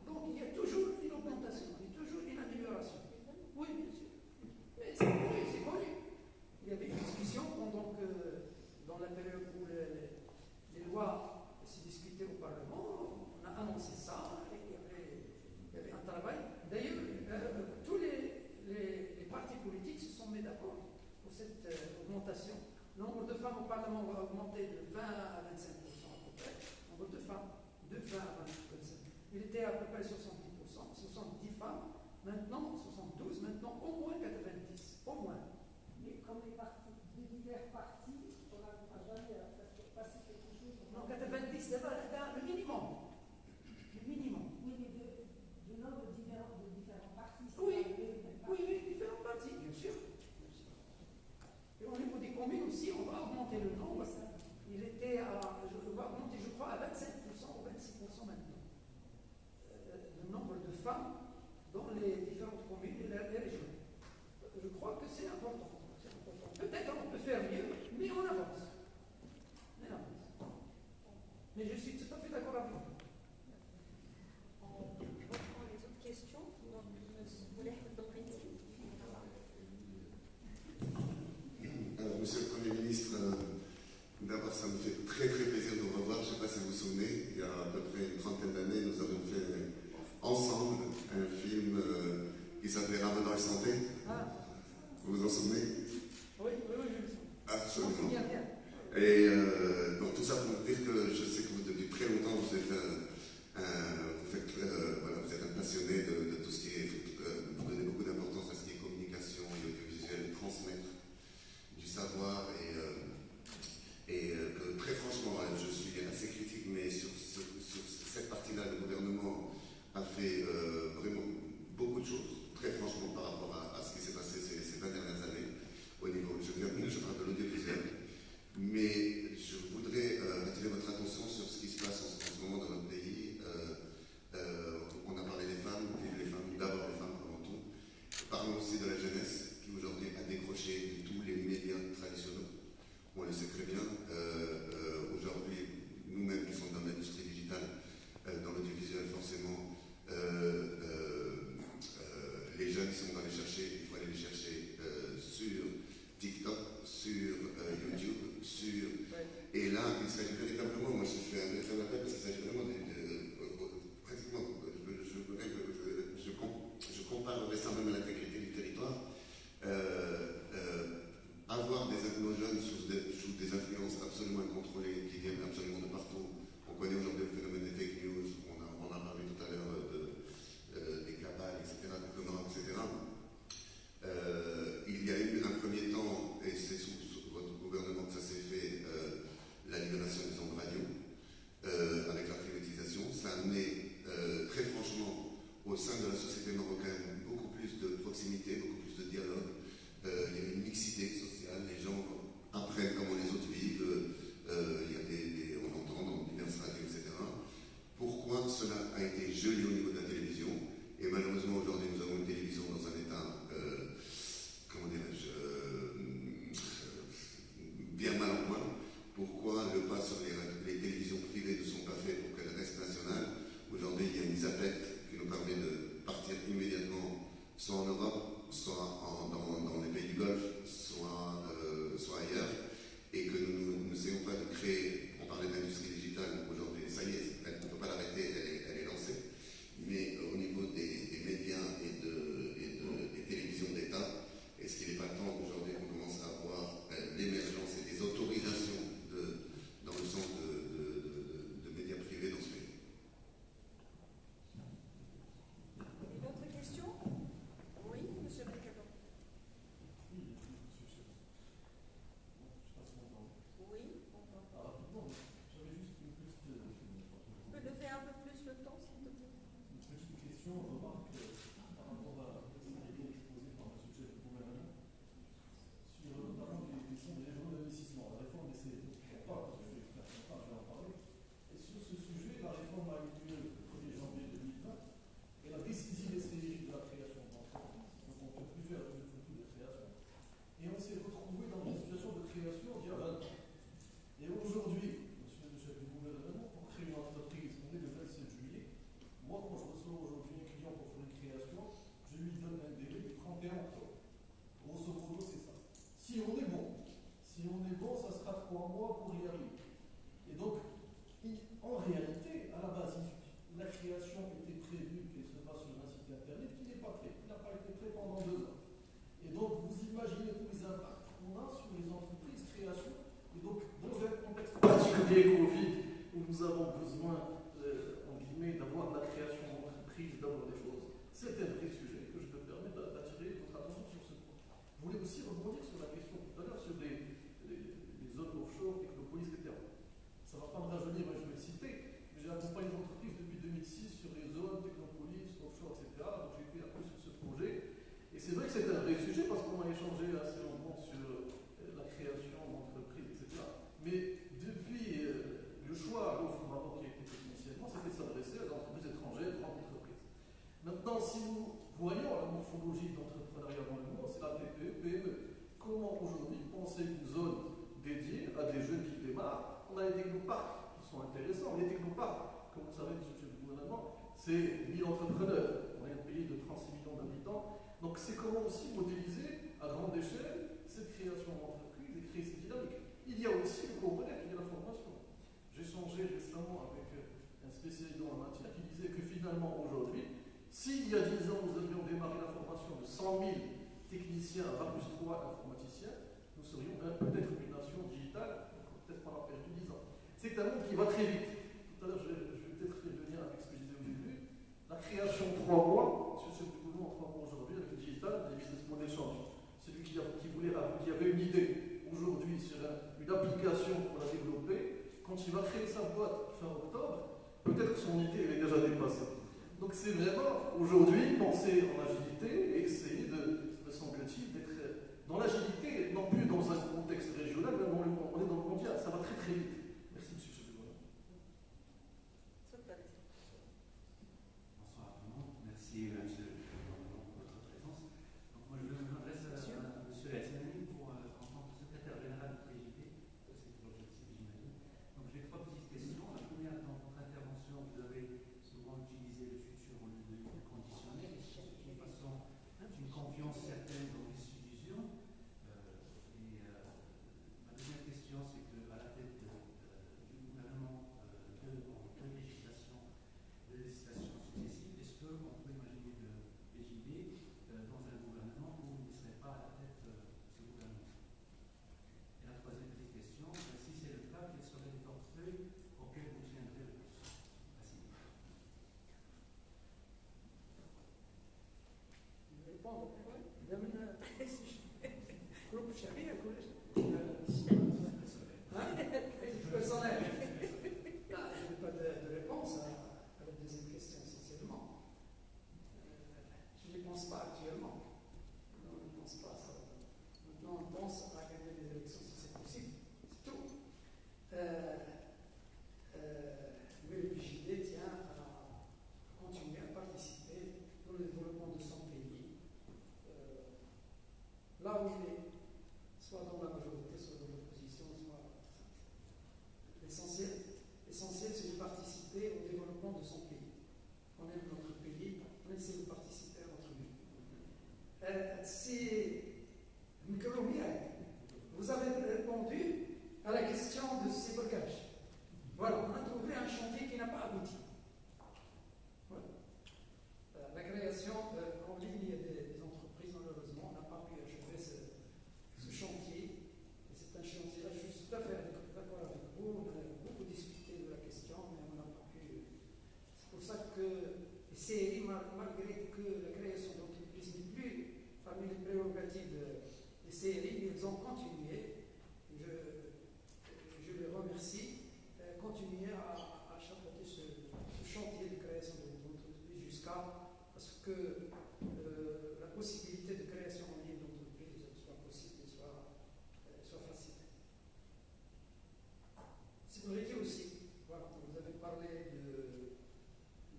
Donc il y a toujours une augmentation, il y a toujours une amélioration. Oui, bien sûr. Mais c'est connu, c'est connu. Il y avait une discussion pendant que, dans la période où les lois se discutaient au Parlement, on a annoncé ça, et il y avait un travail. D'ailleurs, tous les partis politiques se sont mis d'accord pour cette augmentation. Le nombre de femmes au Parlement va augmenter de 20 à 25% à peu près. Le nombre de femmes, de 20 à 25%. Il était à peu près 70%, 70 femmes, maintenant 72, maintenant au moins 90, au moins. Mais comme les partis, les divers partis, on n'arrivera jamais à faire passer quelque chose. Non, 90, c'est le minimum. Le minimum. Oui, mais du nombre de différents partis. Oui, différents partis, bien sûr. Et au niveau des communes aussi, on va augmenter le nombre. Il était on va augmenter, je crois, à 25% ou 26% maintenant. Le nombre de femmes dans les différentes communes et les régions. Je crois que c'est important. Peut-être on peut faire mieux, mais on avance. Mais je suis tout à fait d'accord avec vous. On reprend les autres questions. Donc, Alors, Monsieur le Premier ministre, d'abord, ça me fait très très plaisir de vous revoir. Je ne sais pas si vous vous souvenez, il y a à peu près une trentaine d'années, nous avons fait ensemble un film qui s'appelait Ramadan et Santé. Vous vous en souvenez? Oui, je me souviens. Absolument. Bien. Et donc tout ça pour vous dire que je sais que vous, depuis très longtemps, vous êtes vous êtes un passionné de tout ce qui est, vous donnez beaucoup d'importance à ce qui est communication et audiovisuel, transmettre du savoir et que très franchement, je suis assez critique, mais sur cette partie-là, le gouvernement a fait vraiment beaucoup de choses, très franchement, par rapport à ce qui s'est passé ces 20 dernières années au niveau, je parle de l'audiovisuel. Mais je voudrais attirer votre attention sur ce qui se passe en ce moment dans notre pays. On a parlé des femmes, jeunes qui sont allés chercher, il faut aller les chercher sur TikTok, sur YouTube, sur... Et là, il s'agit véritablement, moi je fais un véritable appel parce qu'il s'agit vraiment pratiquement, je comparerais ça même à l'intégrité du territoire. Avoir nos jeunes sous des influences absolument incontrôlées qui viennent absolument de partout. On connaît aujourd'hui le phénomène des fake news, on a parlé tout à l'heure des cabales, etc., des communs, etc. Il y a eu un premier temps, et c'est sous votre gouvernement que ça s'est fait, la libération des ondes radio, avec la privatisation. Ça a amené, très franchement, au sein de la société marocaine, beaucoup plus de proximité, beaucoup plus de dialogue. Il y a une mixité sociale, les gens apprennent comment les autres vivent, on entend dans diverses radios, etc. Pourquoi cela a été gelé au niveau de la télévision? Et malheureusement, aujourd'hui, nous avons une télévision dans un état, comment dirais-je, bien mal en point. Pourquoi le pas sur les télévisions privées ne sont pas faites pour qu'elles restent nationales? Aujourd'hui, il y a une ZAPET qui nous permet de partir immédiatement, soit en Europe, soit dans les pays du Golfe, soit ailleurs, et que nous n'essayons pas de créer, on parlait d'industrie digitale, aujourd'hui, ça y est, on ne peut pas l'arrêter, elle est lancée, mais au niveau des médias et des télévisions d'État, est-ce qu'il n'est pas temps aujourd'hui qu'on commence à avoir l'émergence et des autorisations dans le sens de médias privés dans ce pays? D'autres questions? Oui, monsieur Belkacem. Oui, on t'entend. J'avais juste une petite... Tu peux lever un peu plus le temps, s'il te plaît? Une petite question, remarque, par rapport à ce qui a été exposé par M. le chef du gouvernement, sur notamment les questions des régions d'investissement, la réforme des CFE. On parle, parce que je suis expert, je vais en parler. Et sur ce sujet, la réforme a eu lieu le 1er janvier 2020, et la décision des CFE de la création d'entreprises. Donc on ne peut plus faire de culture de création. Et on s'est retrouvé dans une situation de création il y a 20 ans. Et aujourd'hui, monsieur le chef du gouvernement, pour créer une entreprise, on est le 27 juillet. Moi, quand je reçois aujourd'hui un client pour faire une création, je lui donne un délai du 31 octobre. Grosso modo, c'est ça. Si on est bon, ça sera 3 mois pour y arriver. Et donc, en réalité, à la base, la création était prévue qu'elle se fasse sur un site internet qui n'est pas prêt. Il n'a pas été prêt pendant 2 ans. Et donc, vous imaginez tous les impacts qu'on a sur les entreprises création. Et donc, dans un contexte particulier Covid, où nous avons besoin, en guillemets, d'avoir de la création d'entreprises, d'avoir des choses, c'est un vrai sujet que je me permets d'attirer votre attention sur ce point. Je voulais aussi rebondir sur la question tout à l'heure sur les zones offshore, technopolis, etc. Ça ne va pas me rajeunir, moi je vais le citer, mais j'ai accompagné les entreprises depuis 2006 sur les zones, technopolis, offshore, etc. Donc j'ai été un peu sur ce projet. Et c'est vrai que c'est un vrai sujet parce qu'on a échangé assez longuement sur la création d'entreprises, etc. Mais depuis le choix à l'offre Maroc qui a été fait initialement, c'était de s'adresser à des entreprises étrangères, grandes entreprises. Maintenant, si nous voyons la morphologie de l'entrepreneuriat dans le monde, c'est la TPE, PME. Comment aujourd'hui penser une zone dédiée à des jeunes qui démarrent? On a les technoparcs qui sont intéressants. Les technoparcs, comme vous savez, monsieur le gouvernement, c'est 1000 entrepreneurs. On est un pays de 36 millions d'habitants. Donc c'est comment aussi modéliser à grande échelle cette création d'entreprise et créer cette dynamique. Il y a aussi le component, il y a la formation. J'ai échangé récemment avec un spécialiste dans la matière qui disait que finalement aujourd'hui, s'il y a 10 ans nous avions démarré la formation de 100 000 techniciens à plus 3 informaticiens, nous serions peut-être une nation digitale, peut-être qu'on a perdu 10 ans. C'est un monde qui va très vite. Tout à l'heure, je vais peut-être faire le lien avec ce que je disais au début. La création en 3 mois, monsieur le chef du gouvernement, en 3 mois aujourd'hui, avec le digital, les business models changent. Celui qui avait une idée aujourd'hui sur une application pour la développer, quand il va créer sa boîte fin octobre, peut-être que son idée elle est déjà dépassée. Donc c'est vraiment aujourd'hui penser en agilité et essayer me semble-t-il, d'être dans l'agilité, non plus dans un contexte régional, mais on est dans le mondial, ça va très très vite. Merci monsieur le chef. Bonsoir à tout le monde. Merci monsieur le gouvernement pour votre présence. Donc moi je m'adresse à monsieur Elsenani pour en tant que secrétaire général du TJP. C'est l'objectif, j'imagine. Donc j'ai 3 petites questions. La première, dans votre intervention, vous avez souvent utilisé le futur au lieu de conditionnel. Et sur ce qui est pas répondre. ضمن جروب الشعبيه كل personnel. Je n'ai pas de réponse à la deuxième question, sincèrement. Je n'y pense pas actuellement. Non, on ne pense pas à ça. Maintenant, on pense à gagner les élections si c'est possible. C'est tout. Mais le PJD tient à continuer à participer dans le développement de son pays. Là où il est, soit dans la majorité, soit dans l'opposition, soit. L'essentiel, c'est de participer au développement de son pays. On aime notre pays, on essaie de participer à notre vie. Vous avez répondu à la question de ces blocages. Voilà, on a trouvé un chantier qui n'a pas abouti. Voilà. La création en ligne des entreprises, malheureusement, n'a pas pu achever ce chantier. Et c'est un chantier, là, je suis tout à fait d'accord avec vous. On a beaucoup discuté de la question, mais on n'a pas pu. C'est pour ça que les CRI, malgré que la création d'entreprises n'est plus parmi les prérogatives des CRI, ils ont continué. Je les remercie. Continuer à chapeauter ce chantier de création d'entreprises jusqu'à ce que la possibilité de création en ligne d'entreprise soit possible et soit facile. Sécurité aussi. Voilà, vous avez parlé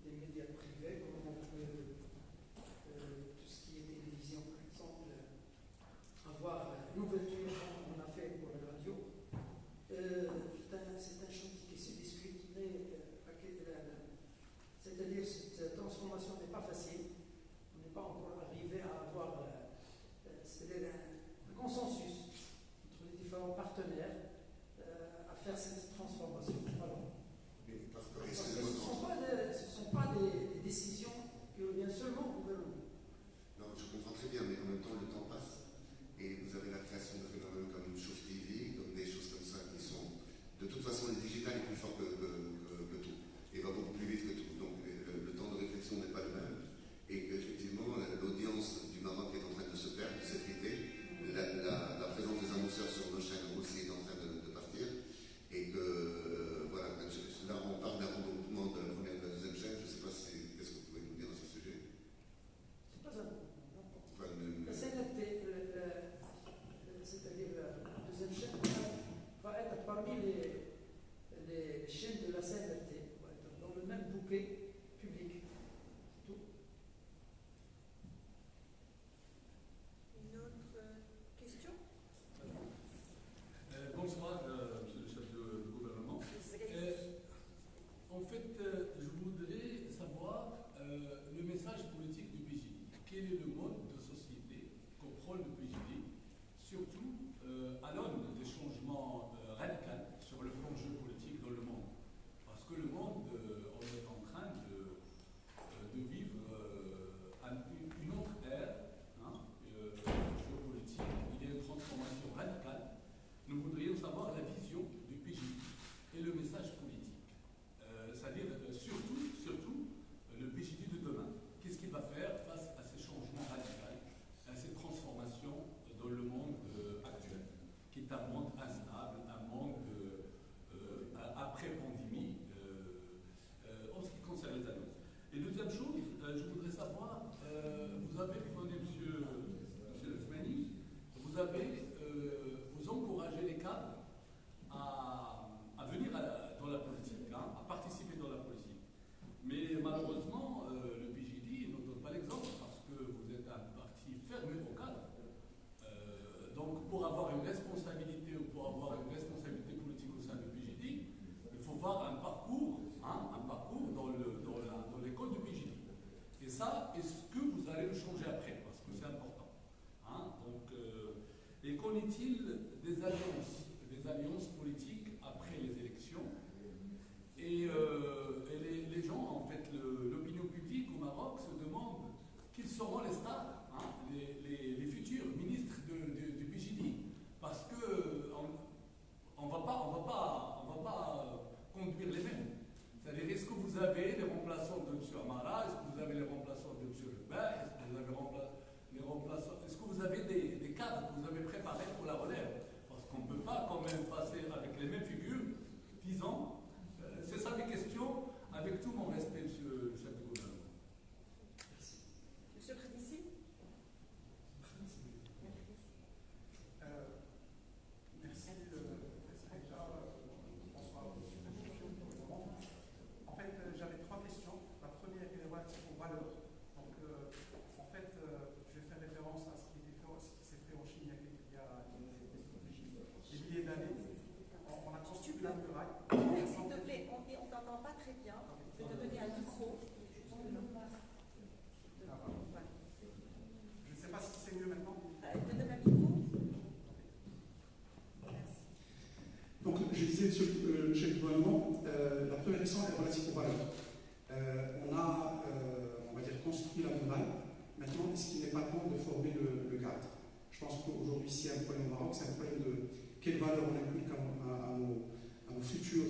des médias privés, comment on peut, tout ce qui est télévision par exemple, avoir une ouverture comme on a fait pour la radio. C'est un chantier qui se discute, mais c'est-à-dire cette transformation n'est pas facile. On n'est pas encore arrivé à avoir c'est-à-dire un consensus entre les différents partenaires à faire cette transformation. Voilà. Parce que ce ne sont pas des décisions qui reviennent seulement au gouvernement. Non, je comprends très bien, mais en même temps, le temps passe. Et vous avez la création de phénomènes comme Chauffe TV, comme des choses comme ça qui sont. De toute façon, le digital est plus fort que tout. Et va beaucoup plus vite que tout. Donc, le temps de réflexion n'est pas le même. Et effectivement, l'audience du Maroc est en train de se perdre, de s'effriter. La présence des annonceurs sur nos chaînes aussi est en train de partir. Et que, voilà, là, on parle d'un regroupement de la première et de la deuxième chaîne. Je ne sais pas qu'est-ce que vous pouvez nous dire à ce sujet. C'est pas un. La CNT, c'est-à-dire la deuxième chaîne, va être parmi les chaînes de la CNT, va être dans le même bouquet public. C'est tout. Une autre question? Bonsoir, monsieur le chef de gouvernement. En fait, je voudrais savoir le message politique du PJD. Quel est le mode de société que prône le PJD, surtout à l'aune des changements radicaux sur le plan géopolitique dans le monde? Parce que le monde, on est en train de vivre une autre ère géopolitique. Il y a une transformation radicale. Nous voudrions savoir la vision du PJD et le message politique. C'est-à-dire surtout le PJD de demain. Qu'est-ce qu'il va faire face à ces changements radicaux, à ces transformations dans le monde actuel, qui est un monde instable, un monde après-pandémie, en ce qui concerne les annonces. Et deuxième chose, je voudrais savoir, vous avez demandé, monsieur Lesmani, vous encouragez les cadres à venir dans la politique, à participer dans la politique. Mais malheureusement, le PJD ne donne pas l'exemple parce que vous êtes un parti fermé au cadre. Donc, pour avoir une responsabilité ou pour avoir une responsabilité politique au sein du PJD, il faut voir un parcours dans l'école du PJD. Et ça, est-ce que vous allez le changer après? Parce que c'est important. Et qu'en est-il des alliances politiques après les élections? Et les gens, en fait, l'opinion publique au Maroc se demande qui seront les stars, les futurs ministres du PJD. Parce que on va pas conduire les mêmes. C'est-à-dire, est-ce que vous avez les remplaçants de M. Amara? Est-ce que vous avez les remplaçants de M. Lebas? Est-ce que vous avez les pas temps de former le cadre. Je pense qu'aujourd'hui, s'il y a un problème au Maroc, c'est un problème de quelles valeurs on inculque à nos futurs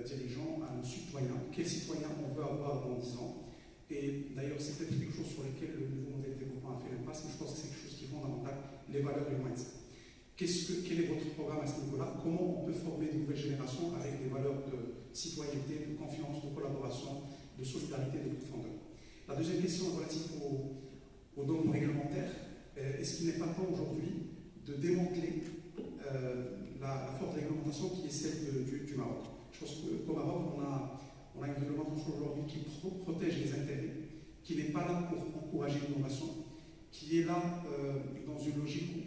dirigeants, à nos citoyens, quels citoyens on veut avoir dans 10 ans. Et d'ailleurs, c'est peut-être quelque chose sur lequel le nouveau modèle de développement a fait l'impasse, mais je pense que c'est quelque chose qui est fondamental, les valeurs et le mindset. Quel est votre programme à ce niveau-là? Comment on peut former de nouvelles générations avec des valeurs de citoyenneté, de confiance, de collaboration, de solidarité, de profondeur? La deuxième question est relative aux normes réglementaires. Est-ce qu'il n'est pas temps aujourd'hui de démanteler la forte réglementation qui est celle du Maroc? Je pense qu'au Maroc, on a une réglementation aujourd'hui qui protège les intérêts, qui n'est pas là pour encourager l'innovation, qui est là dans une logique où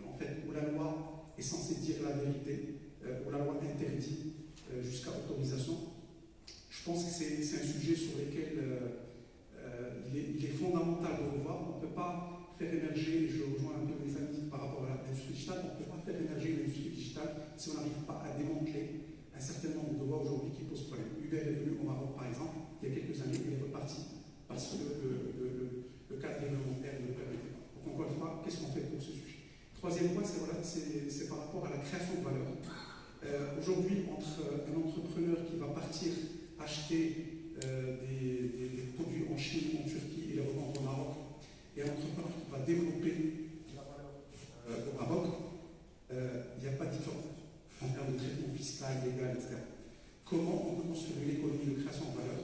en fait, où la loi est censée dire la vérité, où la loi interdit jusqu'à autorisation. Je pense que c'est un sujet sur lequel il est fondamental de revoir. On ne peut pas faire émerger, je rejoins un peu mes amis par rapport à l'industrie digitale, on ne peut pas faire émerger l'industrie digitale si on n'arrive pas à démanteler un certain nombre de lois aujourd'hui qui posent problème. Uber est venu au Maroc, par exemple, il y a quelques années, il est reparti parce que le cadre réglementaire ne le permettait pas. Donc, encore une fois, qu'est-ce qu'on fait pour ce sujet? Troisième point, c'est par rapport à la création de valeur. Aujourd'hui, entre un entrepreneur qui va partir acheter des produits en Chine, en Turquie et les revendre au Maroc, et un entrepreneur qui va développer la valeur au Maroc, il n'y a pas de différence en termes de traitement fiscal, légal, etc. Comment on peut construire une économie de création de valeur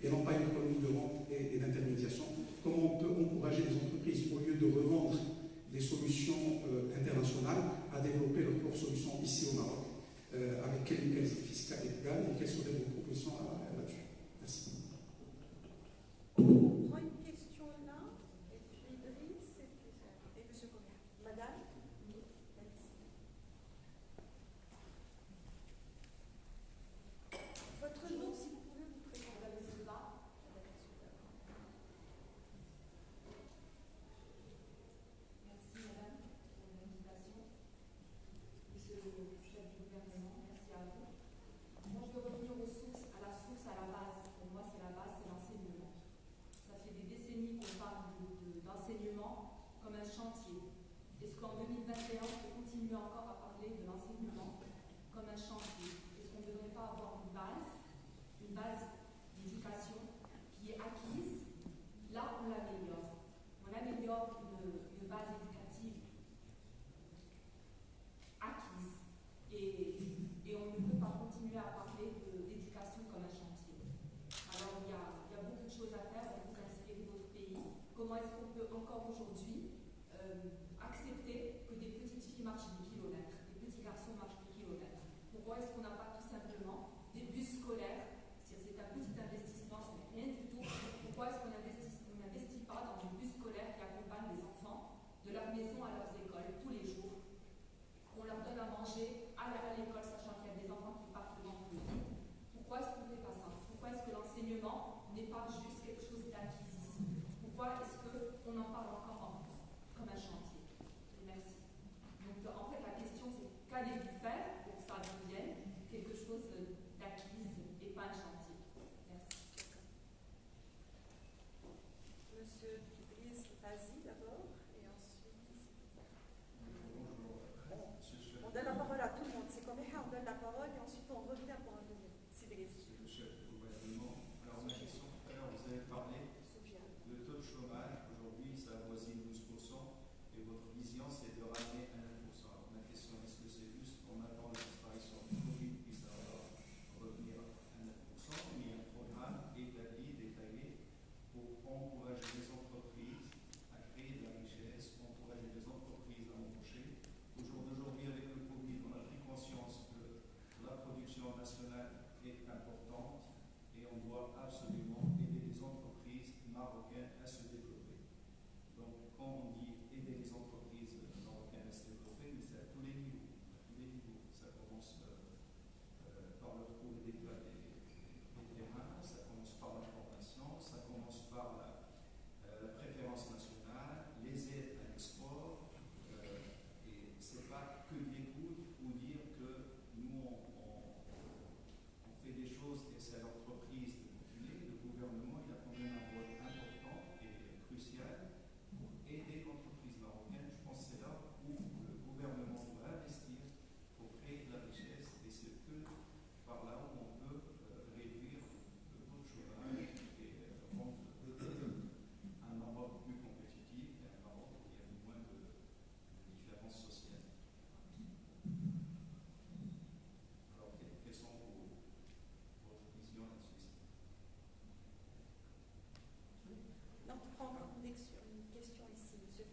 et non pas une économie de vente et d'intermédiation? Comment on peut encourager les entreprises, au lieu de revendre des solutions internationales, à développer leurs propres solutions ici au Maroc, avec quel fiscal et légal, et quelles seraient vos propositions là-dessus? Merci. On prend une question là, et puis Idriss, et M. Commer. Madame? Votre nom, si vous pouvez vous présenter. Merci Madame pour l'invitation. Monsieur le chef du gouvernement, merci à vous. Moi, je veux revenir aux sources, à la source, à la base. Pour moi, c'est la base, c'est l'enseignement. Ça fait des décennies qu'on parle d'enseignement comme un chantier. Est-ce qu'en 2021, on peut continuer encore à parler de l'enseignement comme un chantier? Est-ce qu'on ne devrait pas avoir une base d'éducation qui est acquise? Là, on l'améliore. On améliore une base éducative acquise. Et on ne peut pas continuer à parler d'éducation comme un chantier. Alors, il y a beaucoup de choses à faire, on peut s'inspirer d'autres pays. Comment est-ce qu'on peut encore aujourd'hui accepter que des petites filles marchent des kilomètres, des petits garçons marchent des kilomètres? Pourquoi est-ce qu'on n'a pas tout simplement des bus scolaires? C'est un petit investissement, ce n'est rien du tout. Pourquoi est-ce qu'on n'investit pas dans des bus scolaires qui accompagnent les enfants de leur maison à leurs écoles tous les jours? On leur donne à manger à l'école, sachant qu'il y a des enfants qui partent le ventre vide. Pourquoi est-ce qu'on ne fait pas ça? Pourquoi est-ce que l'enseignement n'est pas juste quelque chose d'acquis ici? Pourquoi est-ce qu'on en parle encore comme un chantier? Merci. Donc en fait la question c'est qu'allez-vous faire pour que ça devienne quelque chose d'acquis et pas un chantier? Merci. Monsieur Idriss Razi d'abord, et ensuite. On donne la parole à tout le monde. C'est comme on donne la parole et ensuite on revient pour un deuxième. Idriss. Monsieur le chef du gouvernement. Alors ma question tout à l'heure, vous avez parlé de taux de chômage. Aujourd'hui, ça avoisine 12% et votre vision, c'est de ramener à 9%. Alors ma question, est-ce que c'est juste on attend la disparition du Covid puis ça va revenir à 9%, mais il y a un programme établi, détaillé pour encourager les entreprises à créer de la richesse, encourager les entreprises à embaucher. Au jour d'aujourd'hui, avec le Covid, on a pris conscience que la production nationale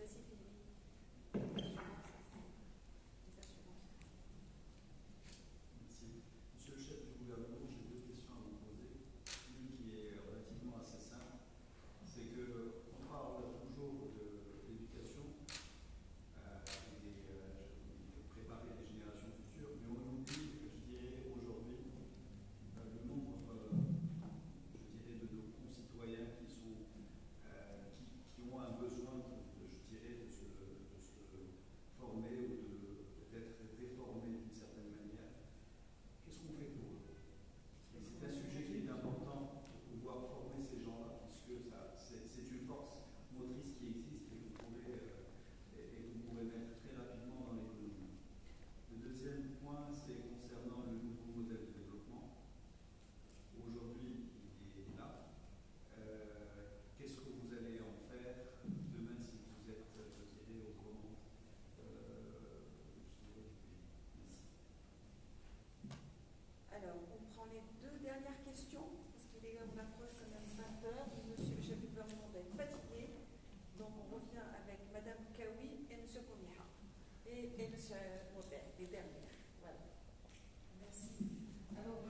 Vas-y, Philippe. Les assurances. Merci. Monsieur le chef du gouvernement, j'ai deux questions à vous poser. Une qui est relativement assez simple, c'est qu'on parle toujours de l'éducation et de préparer les générations futures, mais on oublie, je dirais, aujourd'hui, le nombre, je dirais, de nos concitoyens qui ont un besoin, je dirais, de se former ou d'être réformés d'une certaine manière. Qu'est-ce qu'on fait pour eux? Et c'est un sujet qui est important pour pouvoir former ces gens-là, puisque c'est une force motrice qui existe et que vous pourrez mettre très rapidement dans l'économie. Le deuxième point, c'est concernant le nouveau modèle de développement. Aujourd'hui, il est là. Qu'est-ce que vous allez en faire demain si vous êtes, je dirais, aux commandes je dirais, du pays? Merci. Alors, on prend les deux dernières questions, parce qu'on approche quand même 20 heures. Monsieur le chef du gouvernement doit être fatigué. Donc, on revient avec Madame Kawi et Monsieur Komiha. Et Monsieur Maubert, les dernières. Voilà. Merci. Alors,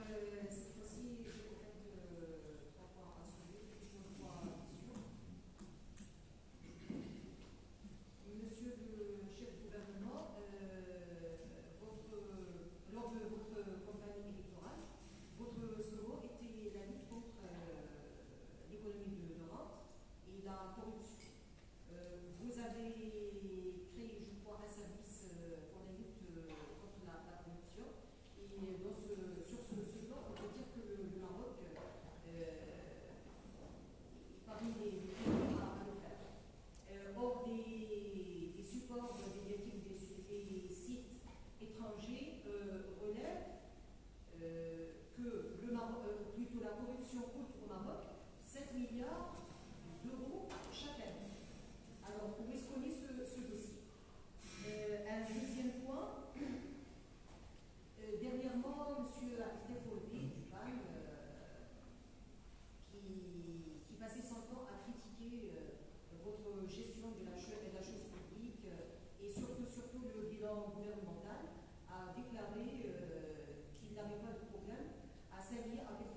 cette fois-ci, je vais faire trois points à soulever, trois questions. Monsieur le chef du gouvernement, lors de votre campagne électorale, votre slogan était la lutte contre l'économie de rente et la corruption. Vous avez créé, je crois, un service pour la lutte contre la corruption. Et sur ce plan, on peut dire que le Maroc est parmi les pays à le faire. Or, des supports médiatiques, des sites étrangers relèvent que plutôt la corruption coûte au Maroc 7 milliards d'euros chaque année. Alors, où est-ce qu'on est ce dossier? Un deuxième point, dernièrement, M. Abdel Foldi du PAN, qui passait son temps à critiquer votre gestion de la chose publique et surtout le bilan gouvernemental, a déclaré qu'il n'avait pas de problème à s'allier avec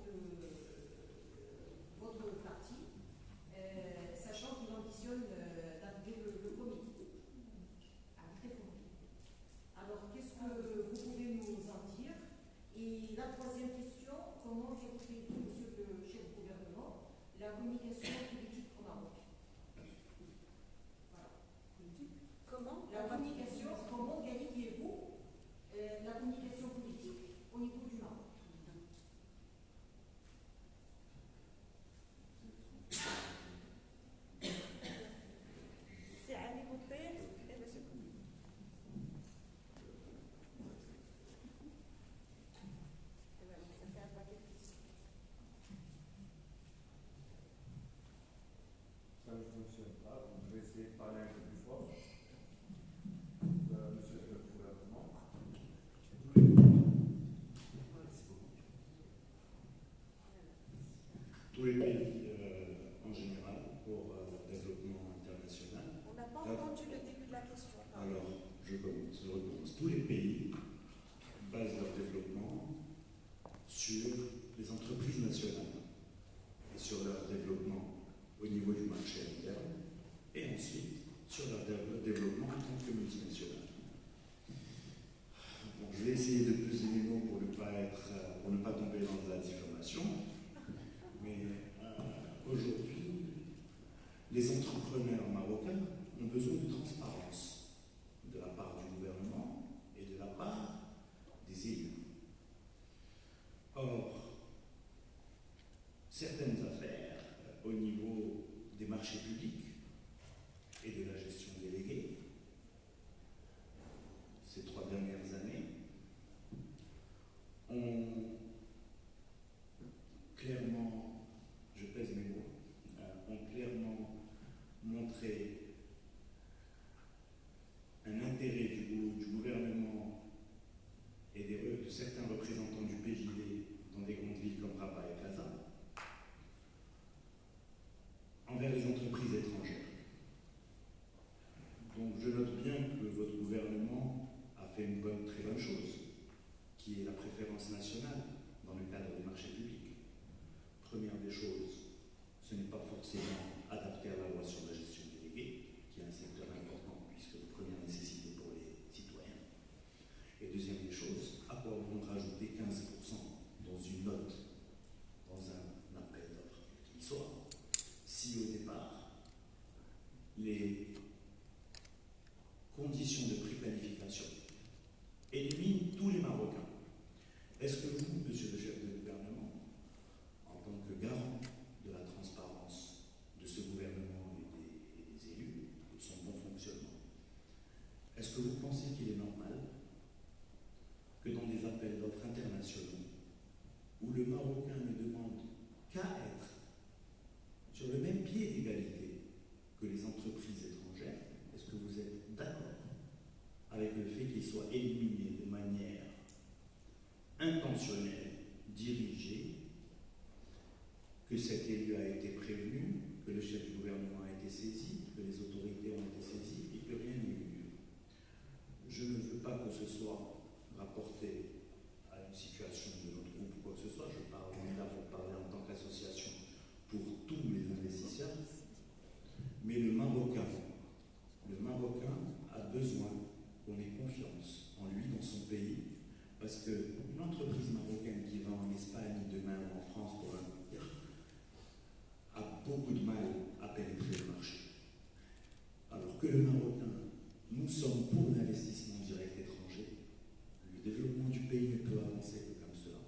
votre parti, sachant qu'il ambitionne d'intégrer le comité. Alors, qu'est-ce que vous pouvez nous en dire? Et la troisième question, comment déroulez-vous, monsieur le chef du gouvernement, la communication politique au Maroc? Voilà. Comment? La communication, comment qualifiez-vous la communication politique au niveau du Maroc? C'est Ali Boupé et Monsieur Komiha. Ça fait un paquet de questions. Ça ne fonctionne pas, donc je vais essayer de parler un peu plus fort. Monsieur le gouvernement. Tous les pays en général pour développement international. On n'a pas entendu le début de la question. Alors, je recommence. Tous les pays basent leur développement sur les entreprises nationales et sur leur développement au niveau du marché interne et ensuite sur leur développement en tant que multinationales. Bon, je vais essayer de peser les mots pour ne pas tomber dans la diffamation, mais aujourd'hui, les entrepreneurs marocains ont besoin de transparence de la part du gouvernement et de la part des élus. Or, certaines affaires au niveau des marchés publics et de la gestion déléguée, ces 3 dernières années, ont clairement, je pèse mes mots, ont clairement montré pensez qu'il est normal que dans des appels d'offres internationaux, où le Marocain ne demande qu'à être sur le même pied d'égalité que les entreprises étrangères, est-ce que vous êtes d'accord avec le fait qu'il soit éliminé de manière intentionnelle, dirigée, que cet élu a été prévenu, que le chef du gouvernement a été saisi, que les autorités ont été saisies et que rien n'est eu? Je ne veux pas que ce soit rapporté à une situation de notre groupe ou quoi que ce soit. Je parle là pour parler en tant qu'association pour tous les investisseurs. Mais le Marocain a besoin qu'on ait confiance en lui, dans son pays, parce qu'une entreprise marocaine qui va en Espagne demain ou en France pour investir a beaucoup de mal à pénétrer le marché. Alors que le Marocain, nous sommes pour l'investissement direct étranger. Le développement du pays ne peut avancer que comme cela,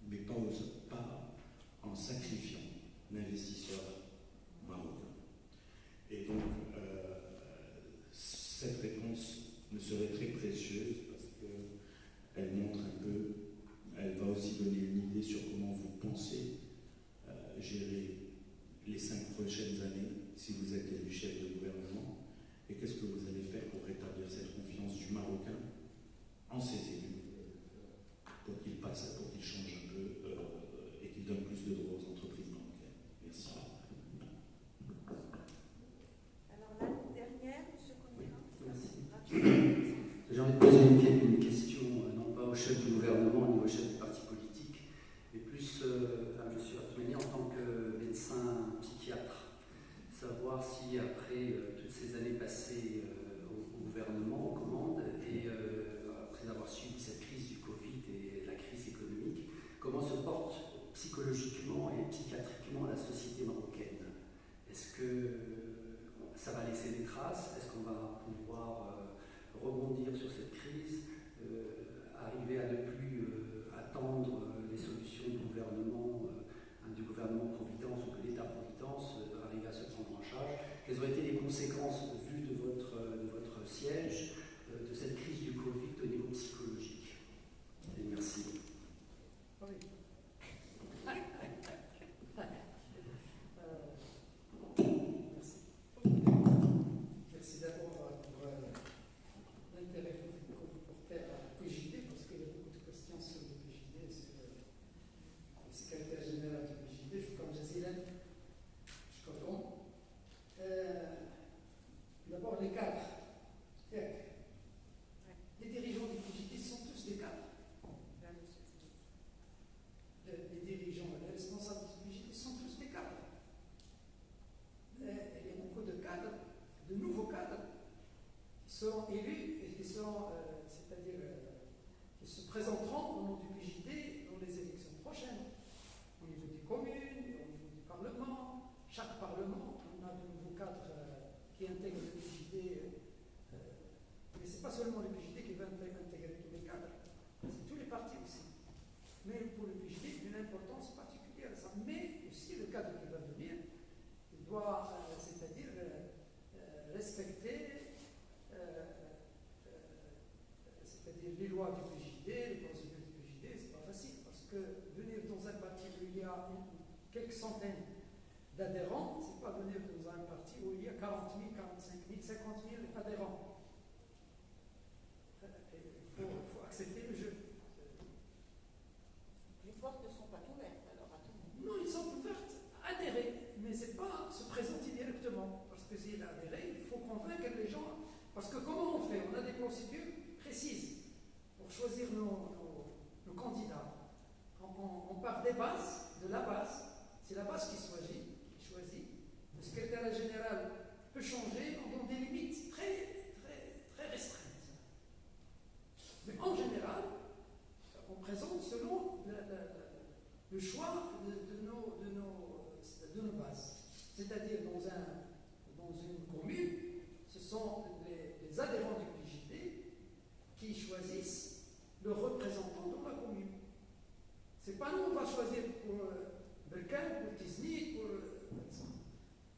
mais pas en sacrifiant l'investisseur marocain. Et donc, cette réponse me serait très précieuse parce qu'elle montre un peu, elle va aussi donner une idée sur comment vous pensez gérer les 5 prochaines années si vous êtes élu chef de gouvernement, et qu'est-ce que vous allez faire pour rétablir cette confiance du Marocain en ses élus pour qu'il passe, pour qu'il change un peu et qu'il donne plus de droits aux entreprises marocaines. Merci. Alors la dernière, M. Konira. Merci. J'ai envie de poser une question, non pas au chef du gouvernement ni au chef du parti politique, mais plus à M. Artoumani en tant que médecin psychiatre. Savoir si après toutes ces années passées au gouvernement, aux commandes, et après avoir subi cette crise du Covid et la crise économique, comment se porte psychologiquement et psychiatriquement la société marocaine? Est-ce que ça va laisser des traces? Est-ce qu'on va pouvoir rebondir sur cette crise, arriver à ne plus attendre les solutions du gouvernement Providence ou de l'État-providence, arriver à se prendre en charge? Quelles ont été les conséquences vues de votre siège de cette crise du Covid au niveau psychologique? Et merci. Oui. Merci d'abord pour l'intérêt que vous portez à PJD, parce qu'il y a beaucoup de questions sur le PJD, sur le secrétaire général du PJD. Shukran jazilan. Shukran. D'abord, les cadres. Les dirigeants du PJD sont tous des cadres. Les dirigeants, les responsables du PJD sont tous des cadres. Il y a beaucoup de cadres, de nouveaux cadres, qui seront élus et qui seront, qui se présenteront au nom du PJD dans les élections prochaines, au niveau des communes, et au niveau du Parlement. Chaque Parlement, on a de nouveaux cadres qui intègrent le PJD. Mais ce n'est pas seulement le PJD qui va intégrer tous les cadres, c'est tous les partis aussi. Mais pour le PJD, une importance particulière, ça. Mais aussi le cadre qui va venir, il doit, c'est-à-dire respecter, c'est-à-dire les lois du PJD, les procédures du PJD. C'est pas facile parce que venir dans un parti où il y a quelques centaines d'adhérents, c'est pas venir dans un parti où il y a 40 000, 45 000, 50 000 adhérents. Il faut accepter le jeu. Les portes ne sont pas ouvertes alors à tout le monde. Non, ils sont ouvertes à adhérer, mais ce n'est pas se présenter directement. Parce que s'il a adhéré, il faut convaincre les gens. Parce que comment on fait? On a des procédures précises pour choisir nos candidats. On part des bases, de la base. C'est la base qui choisit. Le secrétaire général peut changer dans des limites très, très, très restreintes. Mais en général, on présente selon le choix de nos bases. C'est-à-dire dans une commune, ce sont les adhérents du PJD qui choisissent le représentant dans la commune. C'est pas nous, on va choisir pour Belkan, pour Tizni, pour...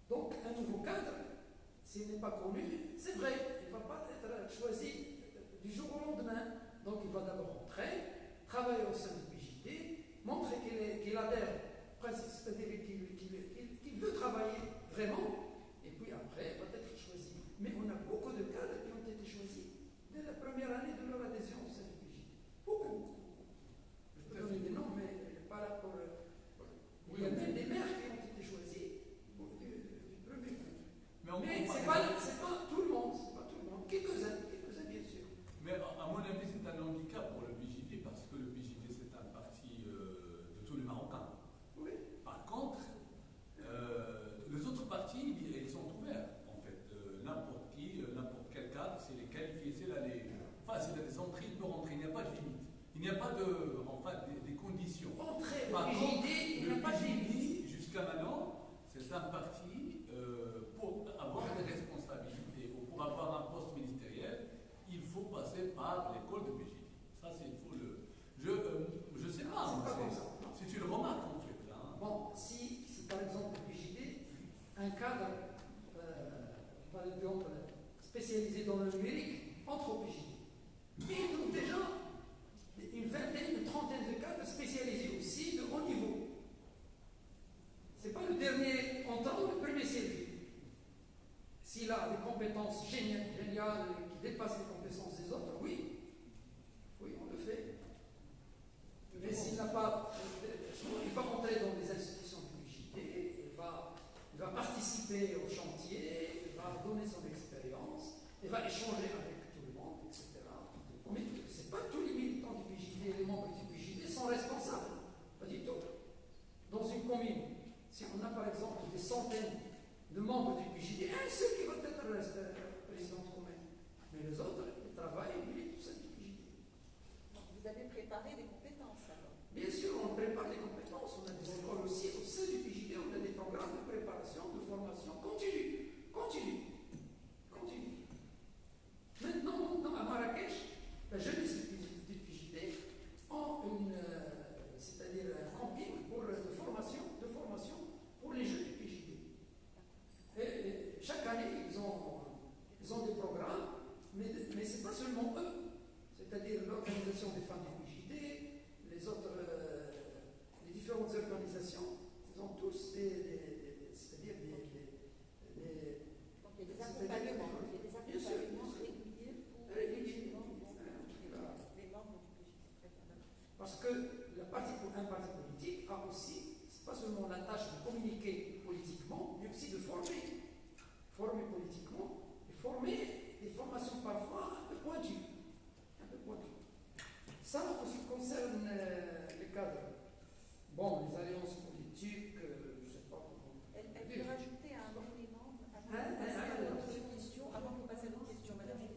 Donc un nouveau cadre, s'il n'est pas connu, c'est vrai, il ne va pas être choisi du jour au lendemain. Donc il va d'abord entrer, travailler au sein du PJD, montrer qu'il adhère, c'est-à-dire qu'il veut travailler vraiment, et puis après, il va être choisi. Mais on a beaucoup de cadres qui ont été choisis dès la première année de leur adhésion au sein du PJD. Beaucoup. Je peux donner des noms, mais pas là pour. Il y a même des maires qui ont été choisis du premier coup. Mais c'est pas tout le monde, c'est pas tout le monde. Quelques-uns bien sûr. Mais à mon avis, c'est un handicap pour le PJD parce que le PJD c'est un parti de tous les Marocains. Oui. Par contre, les autres partis, ils sont ouverts en fait. N'importe qui, n'importe quel cadre, c'est les qualifiés, c'est là les. Enfin, c'est là des entrées, il peut rentrer, il n'y a pas de limite. Il n'y a pas de. Enfin, des conditions. Entrer au Par contre, PJD, il n'y a le pas de limite. PJD, jusqu'à maintenant, c'est un parti pour avoir des responsabilités ou pour avoir un poste ministériel, il faut passer par l'école de PJD. Ça, c'est il faut le. Je sais pas. C'est pas comme ça. C'est une remarque en fait. Hein. Bon, si par exemple le PJD, un cadre, par exemple, spécialisé dans le numérique, entre au PJD. Mais il trouve déjà une vingtaine, une trentaine de cadres spécialisés aussi de haut niveau. C'est pas le dernier entrant, le premier servi. S'il a des compétences géniales qui dépassent les compétences des autres, oui, on le fait. Mais s'il n'a pas, il va entrer dans les institutions du PJD, il va participer au chantier, il va donner son expérience, il va échanger avec tout le monde, etc. Mais ce n'est pas tous les militants du PJD, les membres du PJD sont responsables, pas du tout. Dans une commune, si on a par exemple des centaines de membres du PJD, un seul qui va être président de commune, mais les autres, ils travaillent, ils militent au sein du PJD. Donc vous avez préparé des compétences alors? Bien sûr, on prépare les compétences, on a des écoles aussi au sein du PJD, on a des programmes de préparation, de formation continue. Maintenant, à Marrakech, la jeunesse du PJD ont c'est-à-dire un camping de formation pour les jeunes du PJD. Et chaque année, ils ont des programmes, mais ce n'est pas seulement eux, c'est-à-dire l'organisation des femmes du PJD, les différentes organisations, ils ont tous c'est-à-dire donc il y a des accompagnements réguliers pour les membres du PJD. Parce que un parti politique a aussi, c'est pas seulement la tâche de communiquer politiquement, mais aussi de former politiquement, et former des formations parfois un peu pointues. Ça, en ce qui concerne les cadres. Bon, les alliances politiques, je ne sais pas comment. Elle peut rajouter un élément avant de passer à l'autre question, madame.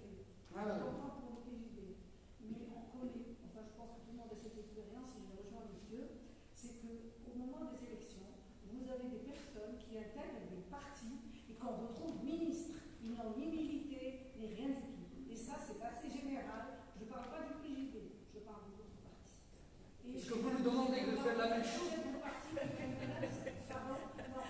Important pour le PJD. Mais on connaît, enfin je pense que tout le monde a cette expérience, et je rejoins monsieur, c'est qu'au moment des élections, vous avez des personnes qui intègrent des partis et qu'on retrouve ministres. Ils n'ont ni milité, ni rien du tout. Et ça, c'est assez général. Je ne parle pas du PJD, je parle des autres partis. Est-ce que vous nous demandez de faire la même chose? Pardon, non,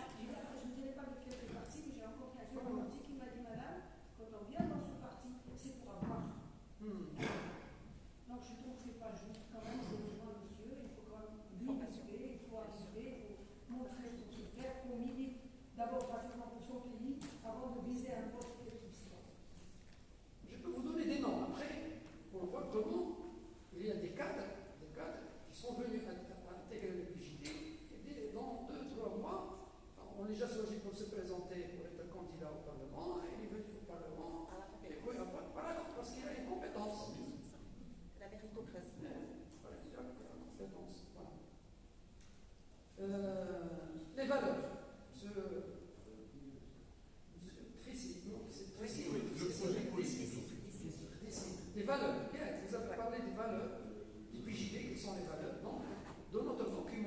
je ne dirais pas de quel parti, mais j'ai rencontré un jeune parti qui m'a dit, madame, quand on vient dans ce parti, c'est pour avoir. Donc je trouve que ce n'est pas juste quand même, je rejoins monsieur, il faut quand même militer, il faut arriver, il faut montrer ce qu'il faut faire, qu'on milite d'abord pratiquement pour son pays, avant de viser un poste qui est tout ça. Je peux vous donner des noms après, pour voir comment il y a des cadres qui sont venus intégrer le PJD, et dans 2-3 mois, on est déjà choisi pour se présenter pour être candidat au Parlement, et il est venu au Parlement, et puis parce qu'il a une compétence. La méritocratie. Il a une compétence, voilà. Les valeurs. Les valeurs, bien, vous avez parlé des valeurs du PJD, quelles sont les valeurs? Non, de notre document